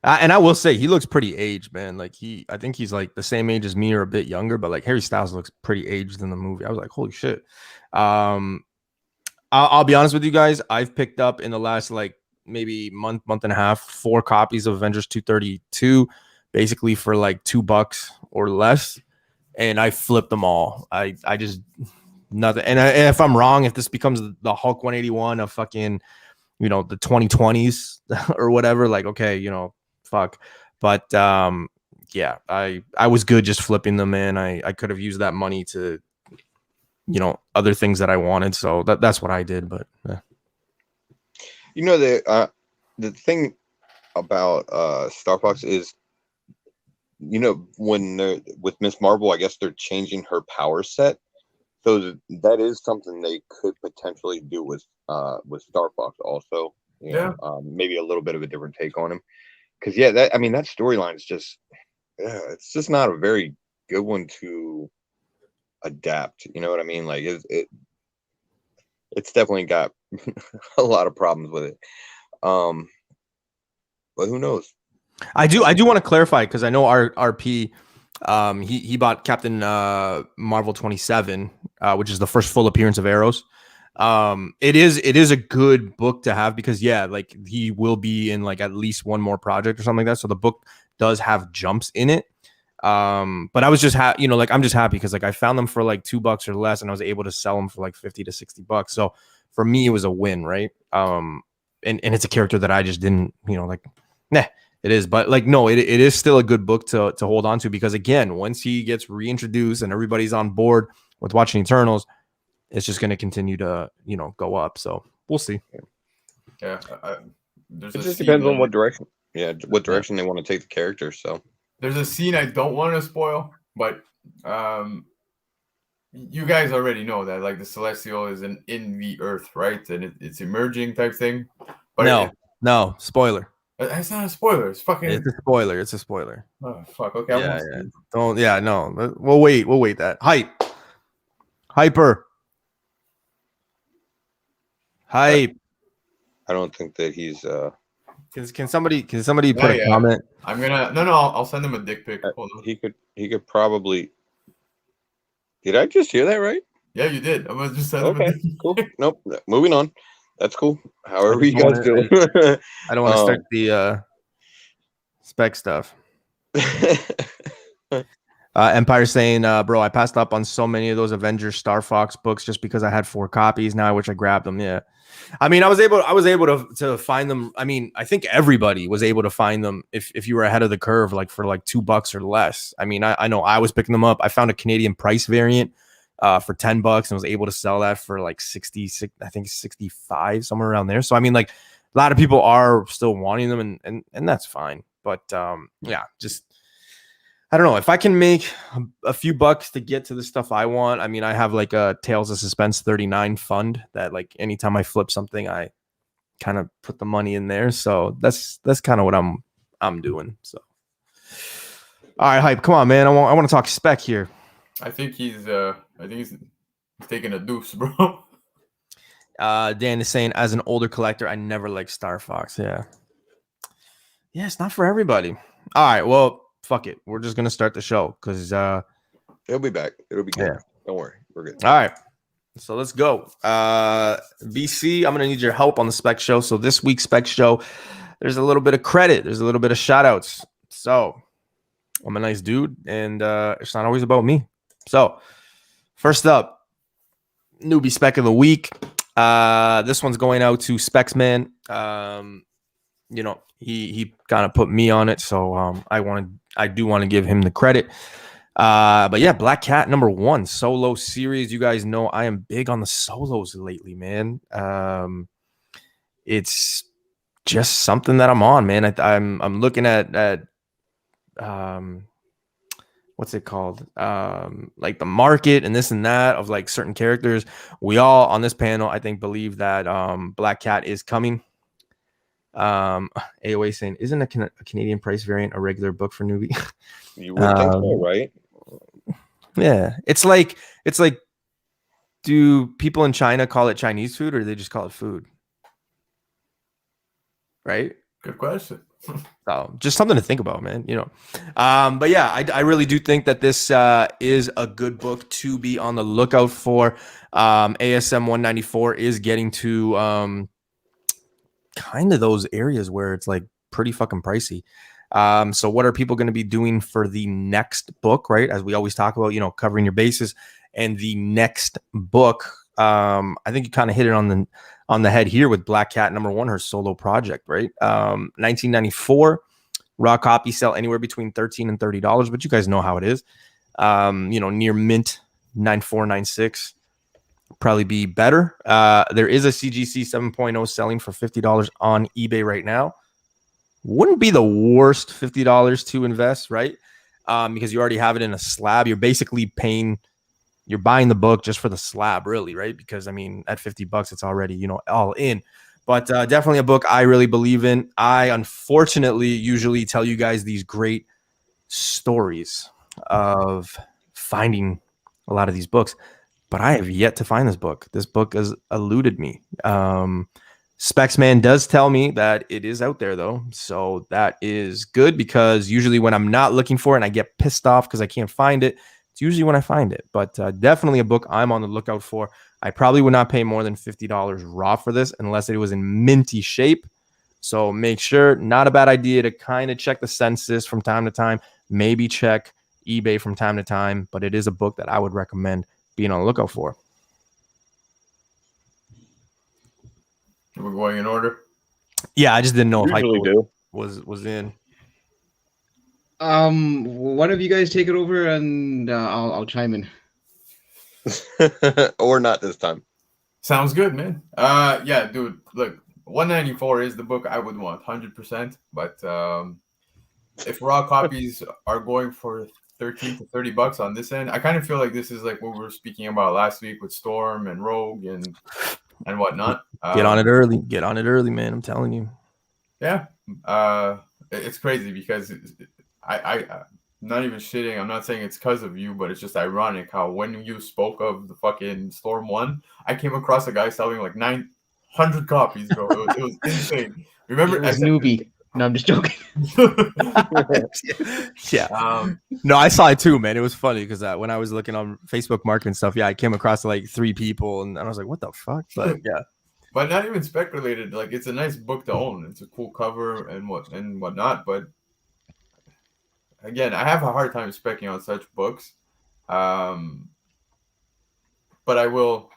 And I will say he looks pretty aged, man. Like I think he's like the same age as me or a bit younger, but like Harry Styles looks pretty aged in the movie. I was like, holy shit. I'll be honest with you guys. I've picked up in the last like maybe month and a half 4 copies of Avengers 232 basically for like $2 or less, and I flipped them all. I just nothing. And if I'm wrong, if this becomes the Hulk 181 of fucking, you know, the 2020s or whatever, like, okay, you know, fuck. But yeah, I was good just flipping them in. I could have used that money to, you know, other things that I wanted. So that's what I did. But You know, the thing about Star Fox is, you know, when they're with Miss Marvel, I guess they're changing her power set. So that is something they could potentially do with Star Fox also. You know, maybe a little bit of a different take on him. Because yeah, that storyline is just, it's just not a very good one to adapt. You know what I mean? Like it's definitely got a lot of problems with it. But who knows? I do want to clarify, because I know our RP, he bought Captain Marvel 27, which is the first full appearance of Arrows. It is a good book to have, because yeah, like he will be in like at least one more project or something like that. So the book does have jumps in it. But I was just you know, like I'm just happy because like I found them for like $2 or less, and I was able to sell them for like 50 to 60 bucks. So for me, it was a win, right? And it's a character that I just didn't, you know, like, nah, it is. But like, no, it is still a good book to hold on to, because again, once he gets reintroduced and everybody's on board with watching Eternals, it's just going to continue to, you know, go up. So we'll see. Yeah. It just depends on what direction. Yeah, what direction they want to take the character. So there's a scene I don't want to spoil, but you guys already know that like the Celestial is in the Earth, right? And it's emerging type thing. But no spoiler. It's not a spoiler. It's fucking. It's a spoiler. It's a spoiler. Oh fuck. Okay. Yeah. Don't. Yeah. No. We'll wait. We'll wait. That hyper. Hype. I don't think that he's. Can somebody put a comment? I'm gonna. No. I'll send him a dick pic. Hold on. He could probably. Did I just hear that right? Yeah, you did. I'm gonna just send him a dick pic. Cool. Nope. Moving on. That's cool. However you guys do. I don't want to start the spec stuff. Empire saying, bro, I passed up on so many of those Avengers Star Fox books just because I had 4 copies. Now I wish I grabbed them. Yeah. I mean, I was able to find them. I mean, I think everybody was able to find them if you were ahead of the curve, like for like $2 or less. I mean, I know I was picking them up. I found a Canadian price variant for $10 and was able to sell that for like 66, I think 65, somewhere around there. So I mean, like a lot of people are still wanting them, and that's fine. But yeah, just I don't know if I can make a few bucks to get to the stuff I want. I mean, I have like a Tales of Suspense 39 fund that like anytime I flip something, I kind of put the money in there. So that's kind of what I'm doing. So all right, hype, come on, man. I want to talk spec here. I think he's taking a deuce, bro. Dan is saying, as an older collector, I never liked Star Fox. Yeah, it's not for everybody. All right, well, fuck it. We're just gonna start the show because it'll be back. It'll be good. Yeah. Don't worry, we're good. All right, so let's go. BC, I'm gonna need your help on the spec show. So this week's spec show, there's a little bit of credit. There's a little bit of shout outs. So I'm a nice dude, and it's not always about me. So first up, newbie spec of the week. This one's going out to Specsman. You know, he kind of put me on it, so I do want to give him the credit. But yeah, Black Cat #1 solo series. You guys know I am big on the solos lately, man. It's just something that I'm on, man. I'm looking at what's it called? Like the market and this and that of like certain characters. We all on this panel, I think, believe that Black Cat is coming. AOA saying, isn't a Canadian price variant a regular book for newbie? You would think so, right? Yeah, it's like do people in China call it Chinese food, or do they just call it food? Right? Good question. So just something to think about, man. You know, but yeah, I really do think that this is a good book to be on the lookout for. ASM 194 is getting to kind of those areas where it's like pretty fucking pricey. So what are people going to be doing for the next book, right? As we always talk about, you know, covering your bases. And the next book, I think you kind of hit it on the head here with Black Cat #1, her solo project, right? 1994. Raw copies sell anywhere between $13 and $30, but you guys know how it is. You know, near mint 94, 96 probably be better. There is a CGC 7.0 selling for $50 on eBay right now. Wouldn't be the worst $50 to invest, right? Because you already have it in a slab. You're basically you're buying the book just for the slab, really, right? Because I mean, at $50, it's already, you know, all in. But definitely a book I really believe in. I unfortunately usually tell you guys these great stories of finding a lot of these books, but I have yet to find this book. This book has eluded me. Specs Man does tell me that it is out there though. So that is good, because usually when I'm not looking for it and I get pissed off because I can't find it, it's usually when I find it. But definitely a book I'm on the lookout for. I probably would not pay more than $50 raw for this unless it was in minty shape. So make sure, not a bad idea to kind of check the census from time to time, maybe check eBay from time to time, but it is a book that I would recommend being on the lookout for. We're going in order. Yeah, I just didn't know if Usually Hypo was in. One of you guys take it over, and I'll chime in. Or not this time. Sounds good, man. Yeah, dude. Look, 194 is the book I would want, 100%. But if raw copies are going for $13 to $30 on this end, I kind of feel like this is like what we were speaking about last week with Storm and Rogue and whatnot. Get on it early. Get on it early, man. I'm telling you. Yeah. It's crazy because I'm not even shitting. I'm not saying it's because of you, but it's just ironic how when you spoke of the fucking Storm 1, I came across a guy selling like 900 copies, bro. It was insane. Remember? It was Newbie. No, I'm just joking. Yeah. No, I saw it too, man. It was funny because when I was looking on Facebook Market and stuff, yeah, I came across like 3 people, and I was like, "What the fuck?" But yeah. But not even spec related. Like, it's a nice book to own. It's a cool cover and whatnot. But again, I have a hard time specking on such books. But I will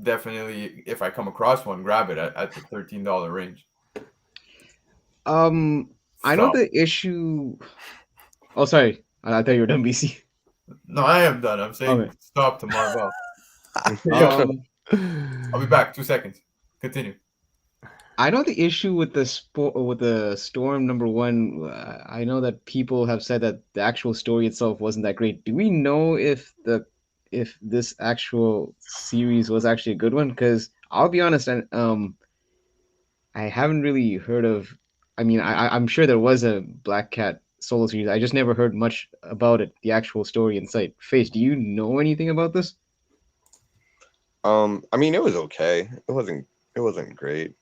definitely, if I come across one, grab it at the $13 range. I know the issue. Oh, sorry. I thought you were done, BC. No, I am done. I'm saying Okay. stop to Marvel. I'll be back. 2 seconds. Continue. I know the issue with the Storm #1. I know that people have said that the actual story itself wasn't that great. Do we know if this actual series was actually a good one? Because I'll be honest, I haven't really heard of. I mean, I'm sure there was a Black Cat solo series. I just never heard much about it, the actual story in sight. Face, do you know anything about this? I mean, it was okay. It wasn't great.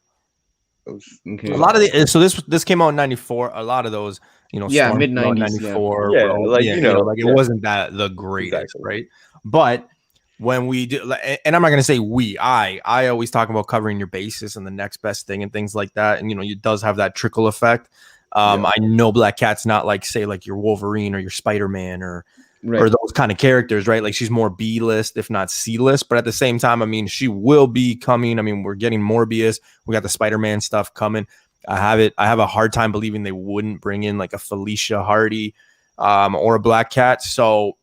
It was Okay. A lot of this came out in 94. A lot of those, you know, Yeah, Storm came out in mid-90s, 94. yeah. Bro. Like, Yeah, you know, like it yeah. wasn't that the greatest, Exactly. right? But when we do, and I'm not gonna say I always talk about covering your basis and the next best thing and things like that, and you know, it does have that trickle effect. I know Black Cat's not like, say, like your Wolverine or your Spider-Man or those kind of characters, right? Like she's more B-list, if not C-list. But at the same time, I mean, she will be coming. I mean, we're getting Morbius. We got the Spider-Man stuff coming. I have a hard time believing they wouldn't bring in like a Felicia Hardy or a Black Cat. So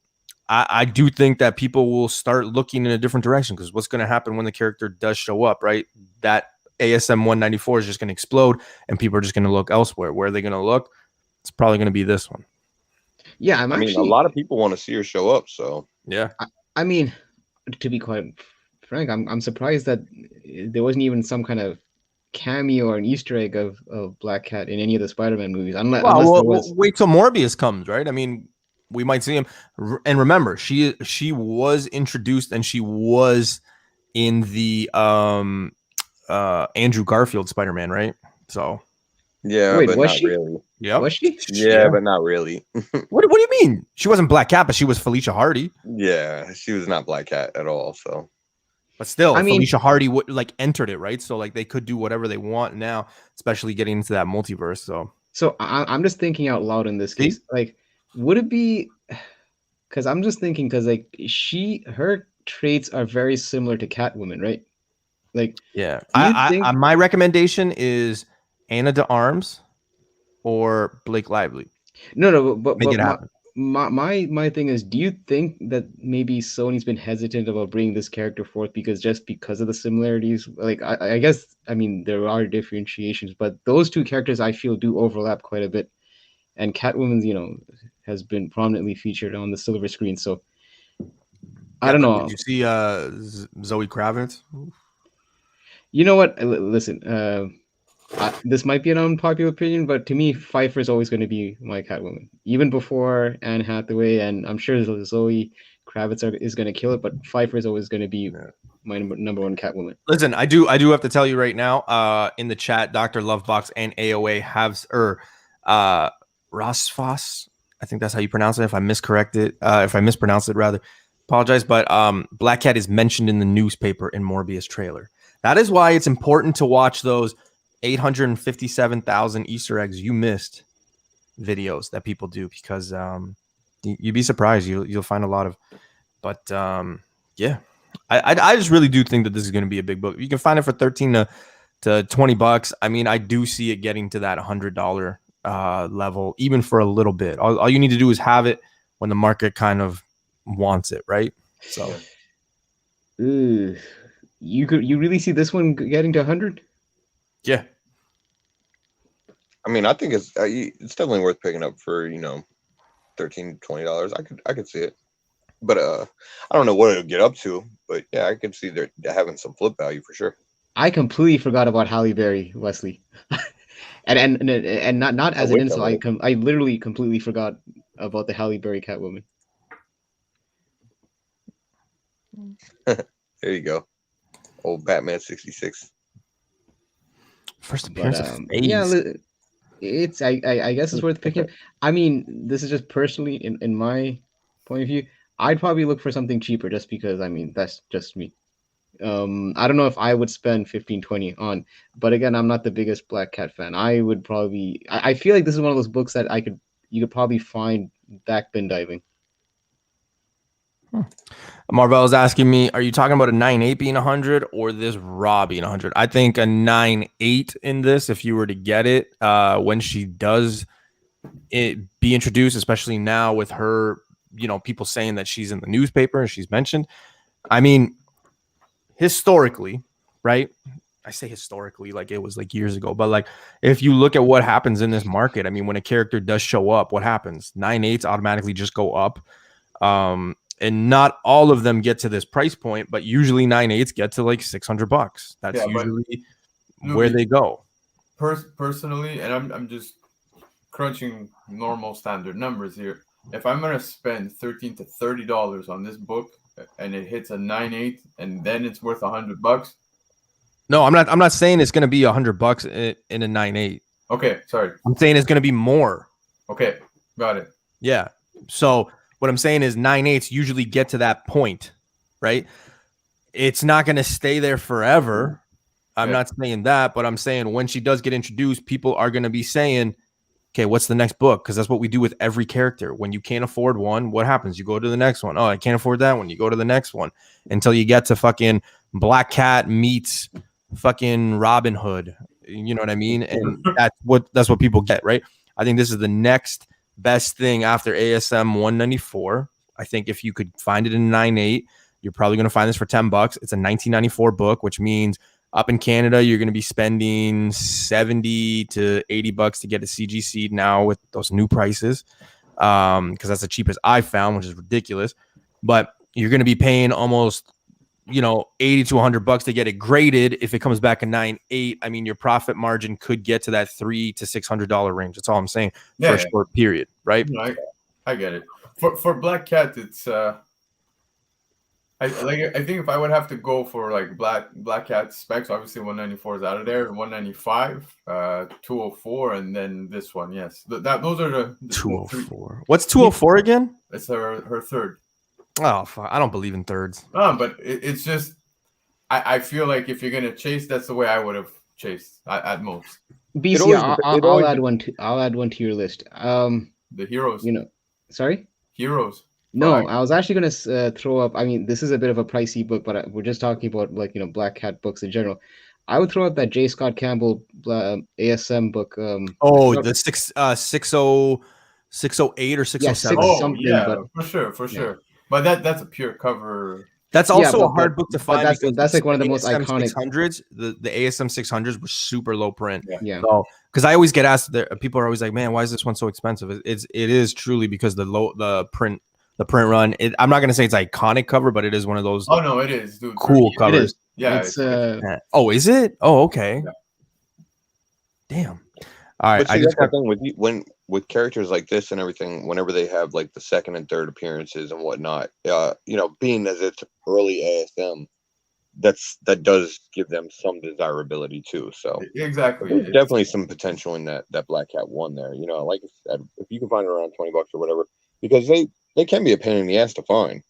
I do think that people will start looking in a different direction, because what's going to happen when the character does show up, right? That ASM 194 is just going to explode and people are just going to look elsewhere. Where are they going to look? It's probably going to be this one. Yeah, I mean, a lot of people want to see her show up. So yeah. I mean, to be quite frank, I'm surprised that there wasn't even some kind of cameo or an Easter egg of Black Cat in any of the Spider-Man movies. Unless there was... wait till Morbius comes, right? I mean, we might see him. And remember, she was introduced and she was in the Andrew Garfield Spider-Man, right? So yeah, wait, but was not she? really. Yep. Was she? Yeah, but not really. What do you mean? She wasn't Black Cat, but she was Felicia Hardy. Yeah, she was not Black Cat at all. So But still, I mean, Felicia Hardy would like entered it, right? So like they could do whatever they want now, especially getting into that multiverse. So I'm just thinking out loud in this see, case. Like, would it be? Because I'm just thinking, because like her traits are very similar to Catwoman, right? Like, yeah, do you think? my recommendation is Anna de Arms or Blake Lively. No, but Make it my happen. my thing is, do you think that maybe Sony's been hesitant about bringing this character forth because of the similarities? Like, I guess, I mean, there are differentiations, but those two characters I feel do overlap quite a bit. And Catwoman's, has been prominently featured on the silver screen. So I Yeah, don't but did know. you see Zoe Kravitz? You know what? Listen, this might be an unpopular opinion, but to me, Pfeiffer is always going to be my Catwoman, even before Anne Hathaway, and I'm sure Zoe Kravitz is going to kill it, but Pfeiffer is always going to be my number one Catwoman. Listen, I do have to tell you right now, in the chat, Dr. Lovebox and AOA have Rosfoss. I think that's how you pronounce it. If I mispronounce it, rather, apologize. But Black Cat is mentioned in the newspaper in Morbius trailer. That is why it's important to watch those 857,000 Easter eggs you missed videos that people do, because you'd be surprised. You'll find a lot of. But yeah, I just really do think that this is going to be a big book. You can find it for $13 to $20. I mean, I do see it getting to that $100 level, even for a little bit. All you need to do is have it when the market kind of wants it, right? So, You really see this one getting to 100? yeah. I mean, I think it's definitely worth picking up for $13-$20. I could see it, but I don't know what it'll get up to. But yeah, I could see they're having some flip value for sure. I completely forgot about Halle Berry, Wesley, and not as an insult. I literally completely forgot about the Halle Berry Catwoman. There you go, old Batman 66. First appearance of Phase. Yeah, it's I guess it's worth picking. I mean, this is just personally in my point of view. I'd probably look for something cheaper just because, I mean, that's just me. I don't know if I would spend 15-20 on, but again, I'm not the biggest Black Cat fan. I would probably I feel like this is one of those books that you could probably find back bin diving. Marvel is asking me, are you talking about a 9.8 being 100 or this Raw being 100? I think a 9.8 in this, if you were to get it, when she does be introduced, especially now with her, people saying that she's in the newspaper and she's mentioned. I mean, historically, right? I say historically like it was like years ago, but like if you look at what happens in this market, I mean, when a character does show up, what happens? 9.8s automatically just go up. And not all of them get to this price point, but usually 9.8s get to like $600. That's usually where they go. Personally, and I'm just crunching normal standard numbers here. If I'm gonna spend $13 to $30 on this book and it hits a 9.8 and then it's worth $100. No, I'm not saying it's gonna be $100 in a 9.8. Okay, sorry. I'm saying it's gonna be more. Okay, got it. Yeah. So what I'm saying is 9.8s usually get to that point, right? It's not going to stay there forever. I'm not saying that, but I'm saying when she does get introduced, people are going to be saying, okay, what's the next book? Because that's what we do with every character. When you can't afford one, what happens? You go to the next one. Oh, I can't afford that one. You go to the next one until you get to fucking Black Cat meets fucking Robin Hood. You know what I mean? And that's what people get, right? I think this is the next best thing after ASM 194. I think if you could find it in 9.8, you're probably going to find this for $10. It's a 1994 book, which means up in Canada, you're going to be spending $70 to $80 to get a CGC now with those new prices, because that's the cheapest I found, which is ridiculous. But you're going to be paying almost, $80 to $100 to get it graded. If it comes back a 9.8, I mean, your profit margin could get to that $300 to $600 range. That's all I'm saying for a short period, right? I get it. For Black Cat, it's I think if I would have to go for like Black Cat specs, obviously 194 is out of there, 195, 204, and then this one. Yes, those are the 204. What's 204 again? It's her third. Oh, fuck. I don't believe in thirds. No, but it's just I feel like if you're gonna chase, that's the way I would have chased at most. BC, always I'll add one to your list. The heroes, Sorry. heroes. No, I was actually gonna throw up. I mean, this is a bit of a pricey book, but we're just talking about like Black Cat books in general. I would throw up that J. Scott Campbell ASM book. The 608 or 607. Oh yeah, for sure. But that's a pure cover. That's also a hard book to find. That's like one of the most ASM iconic 600s. The ASM 600s were super low print. Yeah. So, because I always get asked, people are always like, "Man, why is this one so expensive?" It is truly because the print run. I'm not gonna say it's iconic cover, but it is one of those. Oh no, it is, dude. Cool covers. It is. Yeah. Oh, is it? Oh, okay. Yeah. Damn. All right. But see, that's the thing with characters like this and everything. Whenever they have like the second and third appearances and whatnot, being as it's early ASM, that does give them some desirability too. So exactly, there's definitely some potential in that Black Cat one there. Like I said, if you can find it around $20 or whatever, because they can be a pain in the ass to find.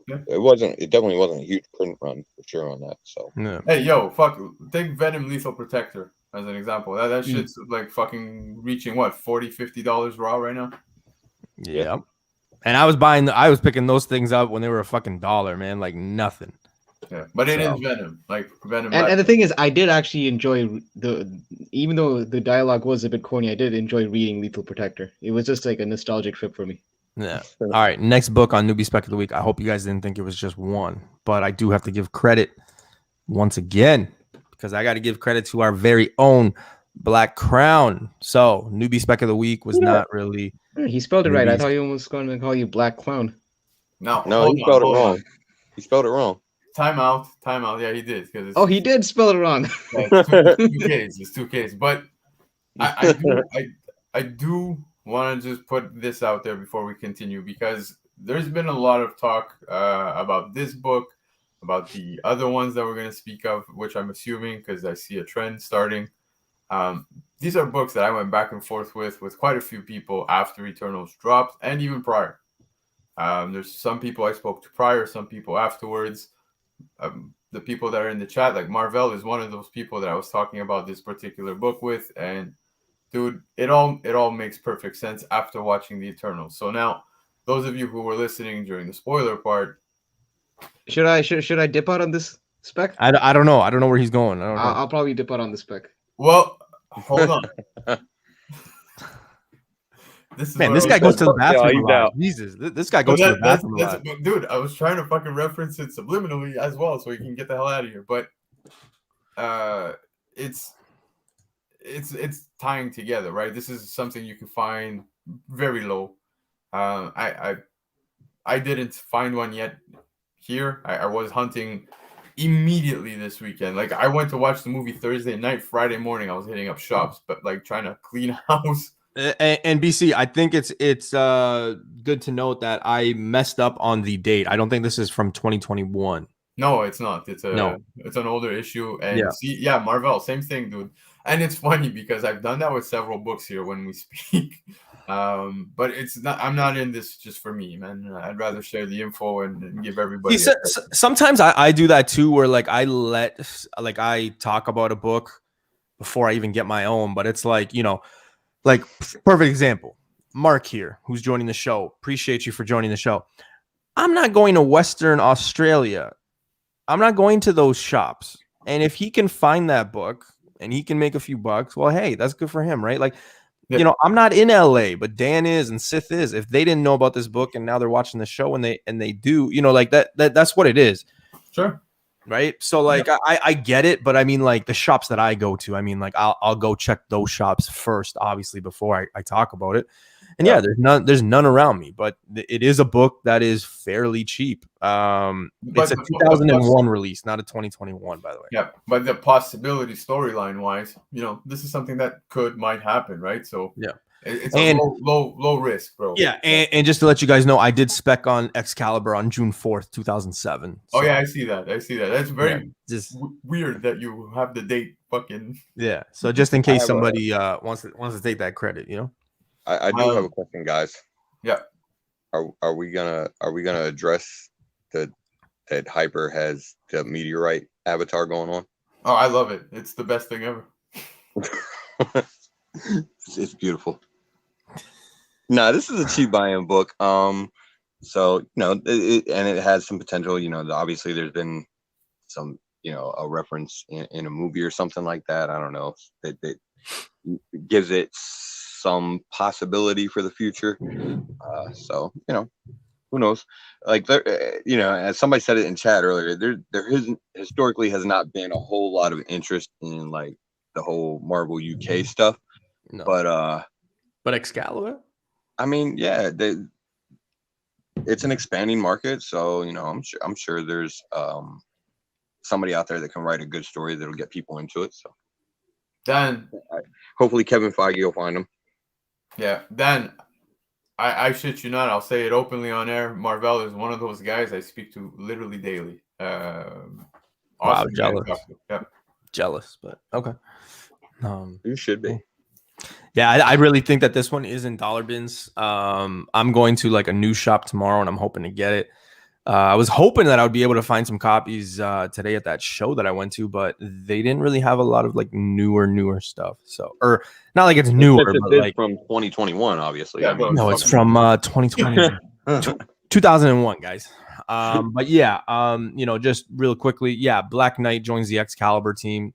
It definitely wasn't a huge print run for sure on that. So hey, take Venom Lethal Protector as an example. That shit's like fucking reaching what, $40-$50 raw right now. Yeah. And I was picking those things up when they were a fucking $1, man, like nothing. Yeah, but it is Venom, like Venom. And the thing is, I did actually enjoy even though the dialogue was a bit corny, I did enjoy reading Lethal Protector. It was just like a nostalgic trip for me. Yeah. All right. Next book on Newbie Spec of the Week. I hope you guys didn't think it was just one, but I do have to give credit once again because I got to give credit to our very own Black Crown. So Newbie Spec of the Week was not really. He spelled it right. I thought he was going to call you Black Clown. No, he spelled it wrong. He spelled it wrong. Time out. Yeah, he did. He did spell it wrong. It's 2Ks. But I do want to just put this out there before we continue because there's been a lot of talk about this book, about the other ones that we're going to speak of, which I'm assuming because I see a trend starting. These are books that I went back and forth with quite a few people after Eternals dropped and even prior. There's some people I spoke to prior, some people afterwards. The people that are in the chat, like Marvel, is one of those people that I was talking about this particular book with, and dude, it all makes perfect sense after watching the Eternals. So now, those of you who were listening during the spoiler part, should I dip out on this spec? I don't know. I don't know where he's going. I don't know. I'll probably dip out on the spec. Well, hold on. This guy goes to the bathroom a lot. Jesus, this guy goes to the bathroom a lot. Dude, I was trying to fucking reference it subliminally as well, so we can get the hell out of here. But it's tying together, right? This is something you can find very low. I didn't find one yet here. I was hunting immediately this weekend. Like I went to watch the movie Thursday night, Friday morning I was hitting up shops, but like trying to clean house. And BC, I think it's good to note that I messed up on the date. I don't think this is from 2021. No, it's not. It's an older issue. And Marvel, same thing, dude. And it's funny because I've done that with several books here when we speak. But it's not. I'm not in this just for me, man. I'd rather share the info and give everybody. Sometimes I do that too, where I talk about a book before I even get my own. But it's like like perfect example, Mark here, who's joining the show. Appreciate you for joining the show. I'm not going to Western Australia. I'm not going to those shops. And if he can find that book and he can make a few bucks, well, hey, that's good for him, right? Like, I'm not in LA, but Dan is and Sith is. If they didn't know about this book and now they're watching the show and they do, like that's what it is. Sure. Right. So like I get it, but I mean like the shops that I go to, I mean like I'll go check those shops first, obviously, before I talk about it. And there's none around me, but it is a book that is fairly cheap. It's a 2001 release, not a 2021, by the way. Yeah, but the possibility storyline wise, this is something that might happen, right? So it's a low risk, bro. Yeah, and just to let you guys know, I did spec on Excalibur on June 4th, 2007. So. Oh yeah, I see that. That's very weird that you have the date fucking. Yeah, so just in case somebody wants to take that credit, I do have a question, guys. Yeah. Are we gonna address the that Hyper has the meteorite avatar going on. Oh, I love it. It's the best thing ever. It's beautiful. No, this is a cheap buy-in book. So and it has some potential. Obviously there's been some, a reference in a movie or something like that. I don't know. That gives it some possibility for the future. So who knows? Like as somebody said it in chat earlier, there historically has not been a whole lot of interest in like the whole Marvel UK stuff. No. But Excalibur? I mean, yeah, it's an expanding market, so I'm sure there's somebody out there that can write a good story that'll get people into it. So Dan, hopefully Kevin Feige will find them. yeah, Dan, I shit you not, I'll say it openly on air. Marvel is one of those guys I speak to literally daily. Awesome jealous. guy to talk to. Yeah. Jealous, but okay. You should be. Yeah, I really think that this one is in dollar bins. I'm going to like a new shop tomorrow, and I'm hoping to get it. I was hoping that I would be able to find some copies today at that show that I went to, but they didn't really have a lot of like newer stuff. So, or not like it's newer, but like from 2021, obviously. Yeah, bro. no, it's from 2020, 2001, guys. But yeah, just real quickly, yeah, Black Knight joins the Excalibur team,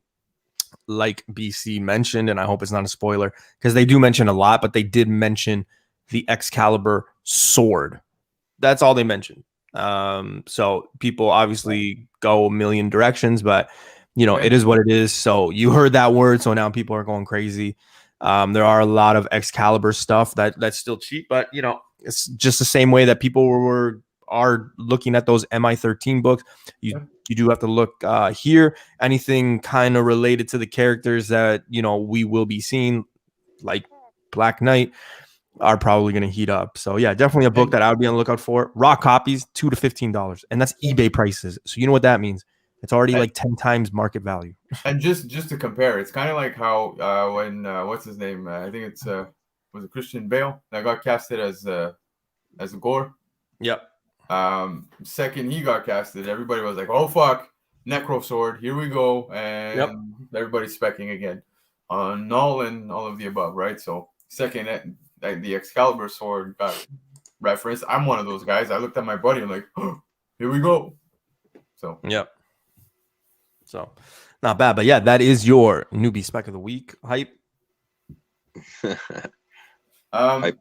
like BC mentioned, and I hope it's not a spoiler because they do mention a lot, but they did mention the Excalibur sword. That's all they mentioned. So people obviously go a million directions, but it is what it is. So you heard that word, so now people are going crazy. There are a lot of Excalibur stuff that's still cheap, but it's just the same way that people are looking at those MI13 books. You do have to look here. Anything kind of related to the characters that we will be seeing, like Black Knight, are probably going to heat up. So yeah, definitely a book that I would be on the lookout for. Raw copies, $2 to $15, and that's eBay prices. So you know what that means? It's already like 10 times market value. And just to compare, it's kind of like how when what's his name? I think it's was it Christian Bale that got casted as a Gore. Yep. Second he got casted, everybody was like, "Oh fuck, Necro Sword, here we go," and everybody's specking again on Nolan, all of the above, right? So second, the Excalibur sword got referenced. I'm one of those guys. I looked at my buddy and like, oh, here we go. So yep. So not bad, but yeah, that is your newbie spec of the week. Hype. Hype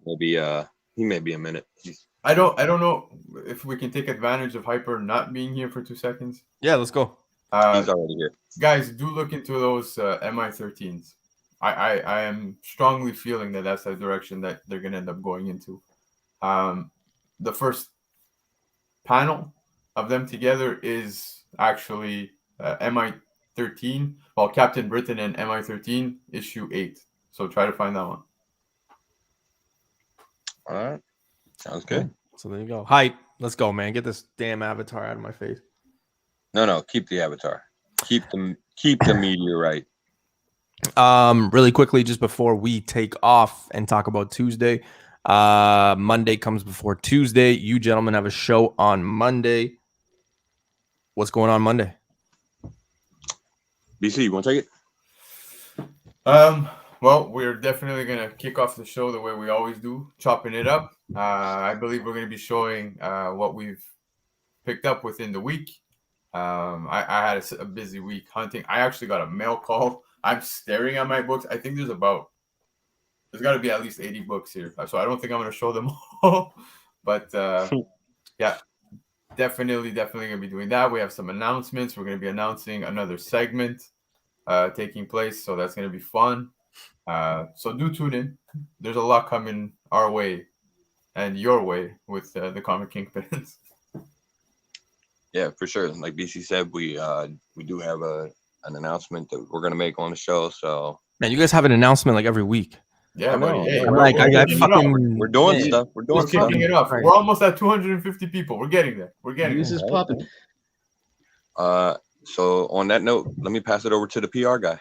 he may be a minute. I don't know if we can take advantage of Hyper not being here for 2 seconds. Yeah, let's go. He's already here. Guys, do look into those MI13s. I am strongly feeling that that's the direction that they're going to end up going into. The first panel of them together is actually MI13, well, Captain Britain and MI13 issue 8. So try to find that one. All right. Sounds good. So there you go. Hype. Let's go, man. Get this damn avatar out of my face. No, keep the avatar. Keep the meteorite. Really quickly, just before we take off and talk about Tuesday, Monday comes before Tuesday. You gentlemen have a show on Monday. What's going on Monday? BC, you want to take it? Well, we're definitely going to kick off the show the way we always do, chopping it up. I believe we're going to be showing what we've picked up within the week. I had a busy week hunting. I actually got a mail call. I'm staring at my books. I think there's got to be at least 80 books here. So I don't think I'm going to show them all. But yeah, definitely going to be doing that. We have some announcements. We're going to be announcing another segment taking place. So that's going to be fun. So do tune in. There's a lot coming our way and your way with the Comic Kingpins. Yeah, for sure. Like BC said, we do have an announcement that we're gonna make on the show. So man, you guys have an announcement like every week. Yeah, buddy. Hey, we're doing stuff. We're doing stuff. Kicking it off. Right. We're almost at 250 people. We're getting there. News is popping. So on that note, let me pass it over to the PR guy.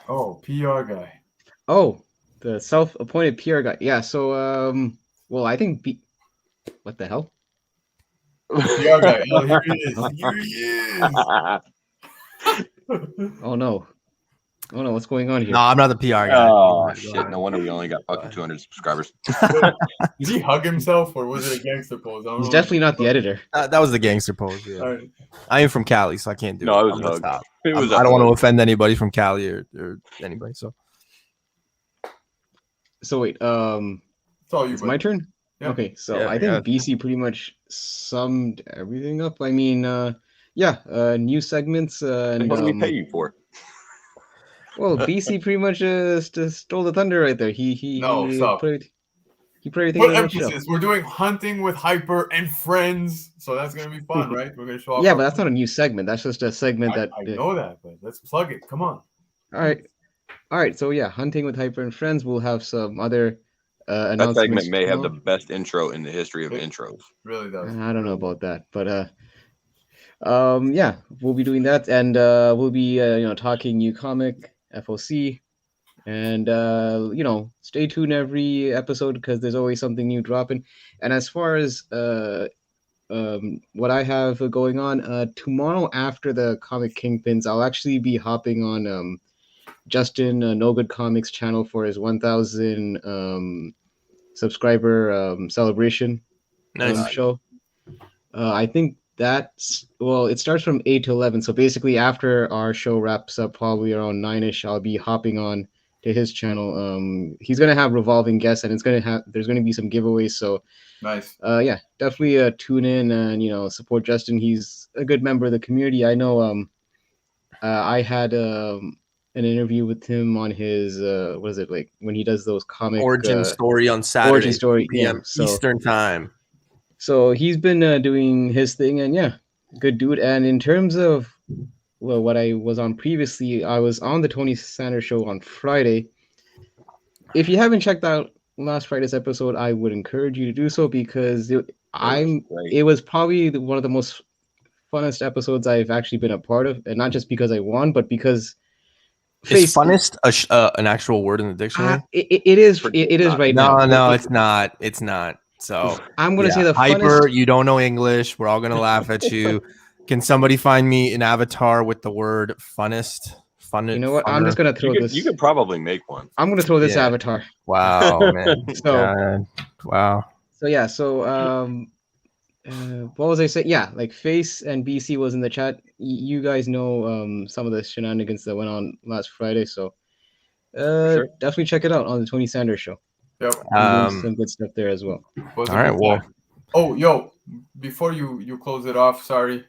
Oh, PR guy. Oh, the self-appointed PR guy. Yeah. So, well, I think what the hell? PR guy. Oh, here he is. Here he is. Oh no. Oh no, what's going on here? No, I'm not the PR guy. Oh shit! No wonder we only got fucking 200 subscribers. Did he hug himself or was it a gangster pose? I don't He's know. definitely not the editor. That was the gangster pose. Yeah. All right. I am from Cali, so I can't do No, it. it was I'm a the hug. top. It was I a don't want to hug. offend anybody from Cali or anybody. So So wait, It's all you. it's buddy. my turn? Yeah. Okay, so Yeah, I think BC pretty much summed everything up. I mean, new segments and What do we pay you for? well, BC pretty much just stole the thunder right there. He No, stop. put everything Put in a nutshell. emphasis. We're doing hunting with Hyper and friends, so that's gonna be fun, right? We're gonna show off. Yeah, our- but that's not a new segment. That's just a segment I that. know that, but let's plug it. Come on. All right. So yeah, hunting with Hyper and friends. We'll have some other That announcements. segment may have the tomorrow. best intro in the history of intros. Really does. I don't know about that, but yeah, we'll be doing that, and we'll be talking new comic FOC, and stay tuned every episode because there's always something new dropping. And as far as what I have going on tomorrow after the Comic Kingpins, I'll actually be hopping on Justin No Good Comics channel for his 1,000 subscriber celebration show. I think that's it starts from 8 to 11. So basically, after our show wraps up, probably around 9ish, I'll be hopping on to his channel. He's gonna have revolving guests, and there's gonna be some giveaways. So Nice. yeah, definitely tune in and support Justin. He's a good member of the community. I know. I had an interview with him on his what is it, like when he does those comic origin story on Saturday, origin story, 2 p.m. yeah, so- Eastern time. So he's been doing his thing, and yeah, good dude. And in terms of what I was on previously, I was on the Tony Sanders show on Friday. If you haven't checked out last Friday's episode, I would encourage you to do so because it was probably one of the most funnest episodes I've actually been a part of, and not just because I won, but because Is funnest an actual word in the dictionary? it is right now. No, it's not. It's not. So I'm gonna say the Hyper. funnest. You don't know English. We're all gonna laugh at you. Can somebody find me an avatar with the word funnest? Fun. You know what? I'm just gonna throw this. You could probably make one. I'm gonna throw this avatar. Wow, man. So wow. So yeah. So what was I saying? Yeah, like Face and BC was in the chat. You guys know some of the shenanigans that went on last Friday. So Sure. definitely check it out on the Tony Sanders show. Yep. I'm doing some good stuff there as well. Was a All right, good well- time. Oh, yo, before you close it off, sorry,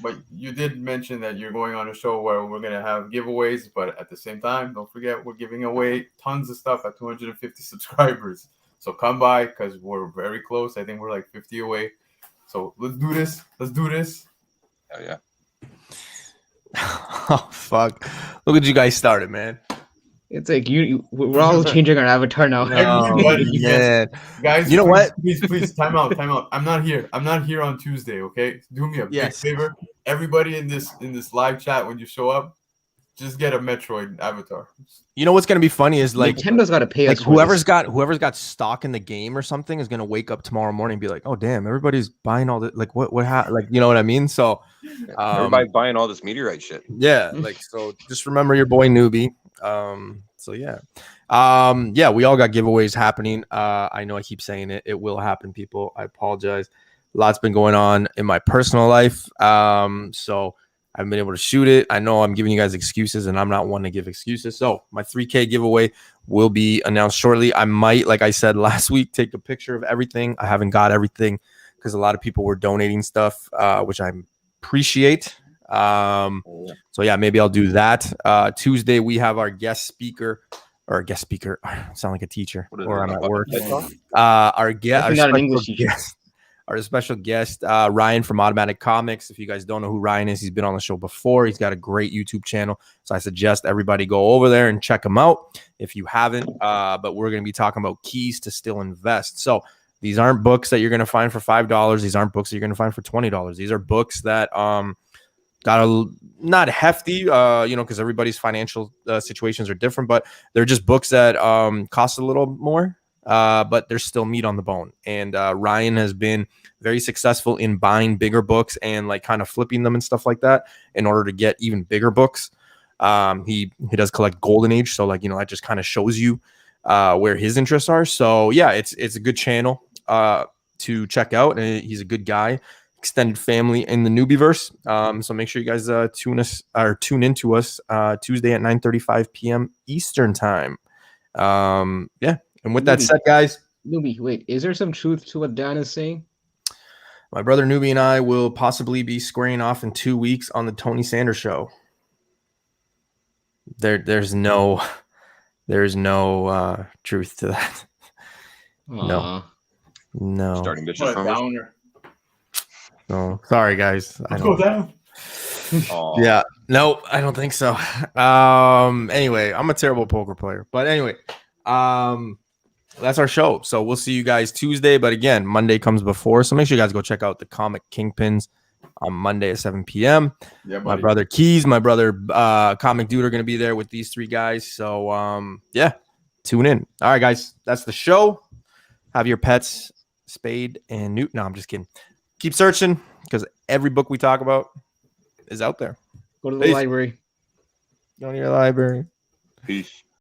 but you did mention that you're going on a show where we're gonna have giveaways, but at the same time, don't forget we're giving away tons of stuff at 250 subscribers. So come by because we're very close. I think we're like 50 away. So let's do this. Let's do this. Hell yeah. Oh fuck! Look at you guys started, man. It's like we're all changing our avatar now. Everybody, yeah. Guys, You know what? Please, time out. I'm not here. I'm not here on Tuesday. Okay, do me a big favor. Everybody in this live chat, when you show up, just get a Metroid avatar. You know what's gonna be funny is like Nintendo's got to pay us. like for whoever's this. got stock in the game or something is gonna wake up tomorrow morning and be like, oh damn, everybody's buying all this. Like what like you know what I mean? So Everybody buying all this meteorite shit. yeah, like so just remember your boy Newbie. So yeah. Yeah, we all got giveaways happening. I know I keep saying it. It will happen, people. I apologize. Lots been going on in my personal life. So I haven't been able to shoot it. I know I'm giving you guys excuses, and I'm not one to give excuses. So my 3K giveaway will be announced shortly. I might, like I said last week, take a picture of everything. I haven't got everything because a lot of people were donating stuff, which I appreciate. So yeah, maybe I'll do that. Tuesday we have our guest speaker. I sound like a teacher, or I'm at work. Our special guest, Ryan from Automatic Comics. If you guys don't know who Ryan is, he's been on the show before. He's got a great YouTube channel, so I suggest everybody go over there and check him out if you haven't. But we're going to be talking about keys to still invest. So these aren't books that you're going to find for $5. These aren't books that you're going to find for $20. These are books that got a not hefty, because everybody's financial situations are different, but they're just books that cost a little more but there's still meat on the bone. And Ryan has been very successful in buying bigger books and like kind of flipping them and stuff like that in order to get even bigger books. He does collect Golden Age, so like, you know, that just kind of shows you where his interests are. So yeah, it's a good channel to check out, and he's a good guy. Extended family in the Newbieverse. So make sure you guys tune into us Tuesday at 9:35 p.m. Eastern time. Yeah. And with that Newbie. said, guys, Newbie, wait, is there some truth to what Dan is saying? my brother Newbie and I will possibly be squaring off in 2 weeks on the Tony Sanders show. There's no truth to that. Aw. No. Starting bitches What a from downer. No. Sorry, guys. I Let's go don't. down. Aw. Yeah. No, I don't think so. Anyway, I'm a terrible poker player. But anyway, that's our show. So we'll see you guys Tuesday. But again, Monday comes before. So make sure you guys go check out the Comic Kingpins on Monday at 7 p.m. Yeah, My buddy. brother Keys, my brother Comic Dude are going to be there with these three guys. So yeah, tune in. All right, guys. That's the show. Have your pets spayed and neutered. No, I'm just kidding. Keep searching because every book we talk about is out there. Go to the Peace. library. Go to your library. Peace.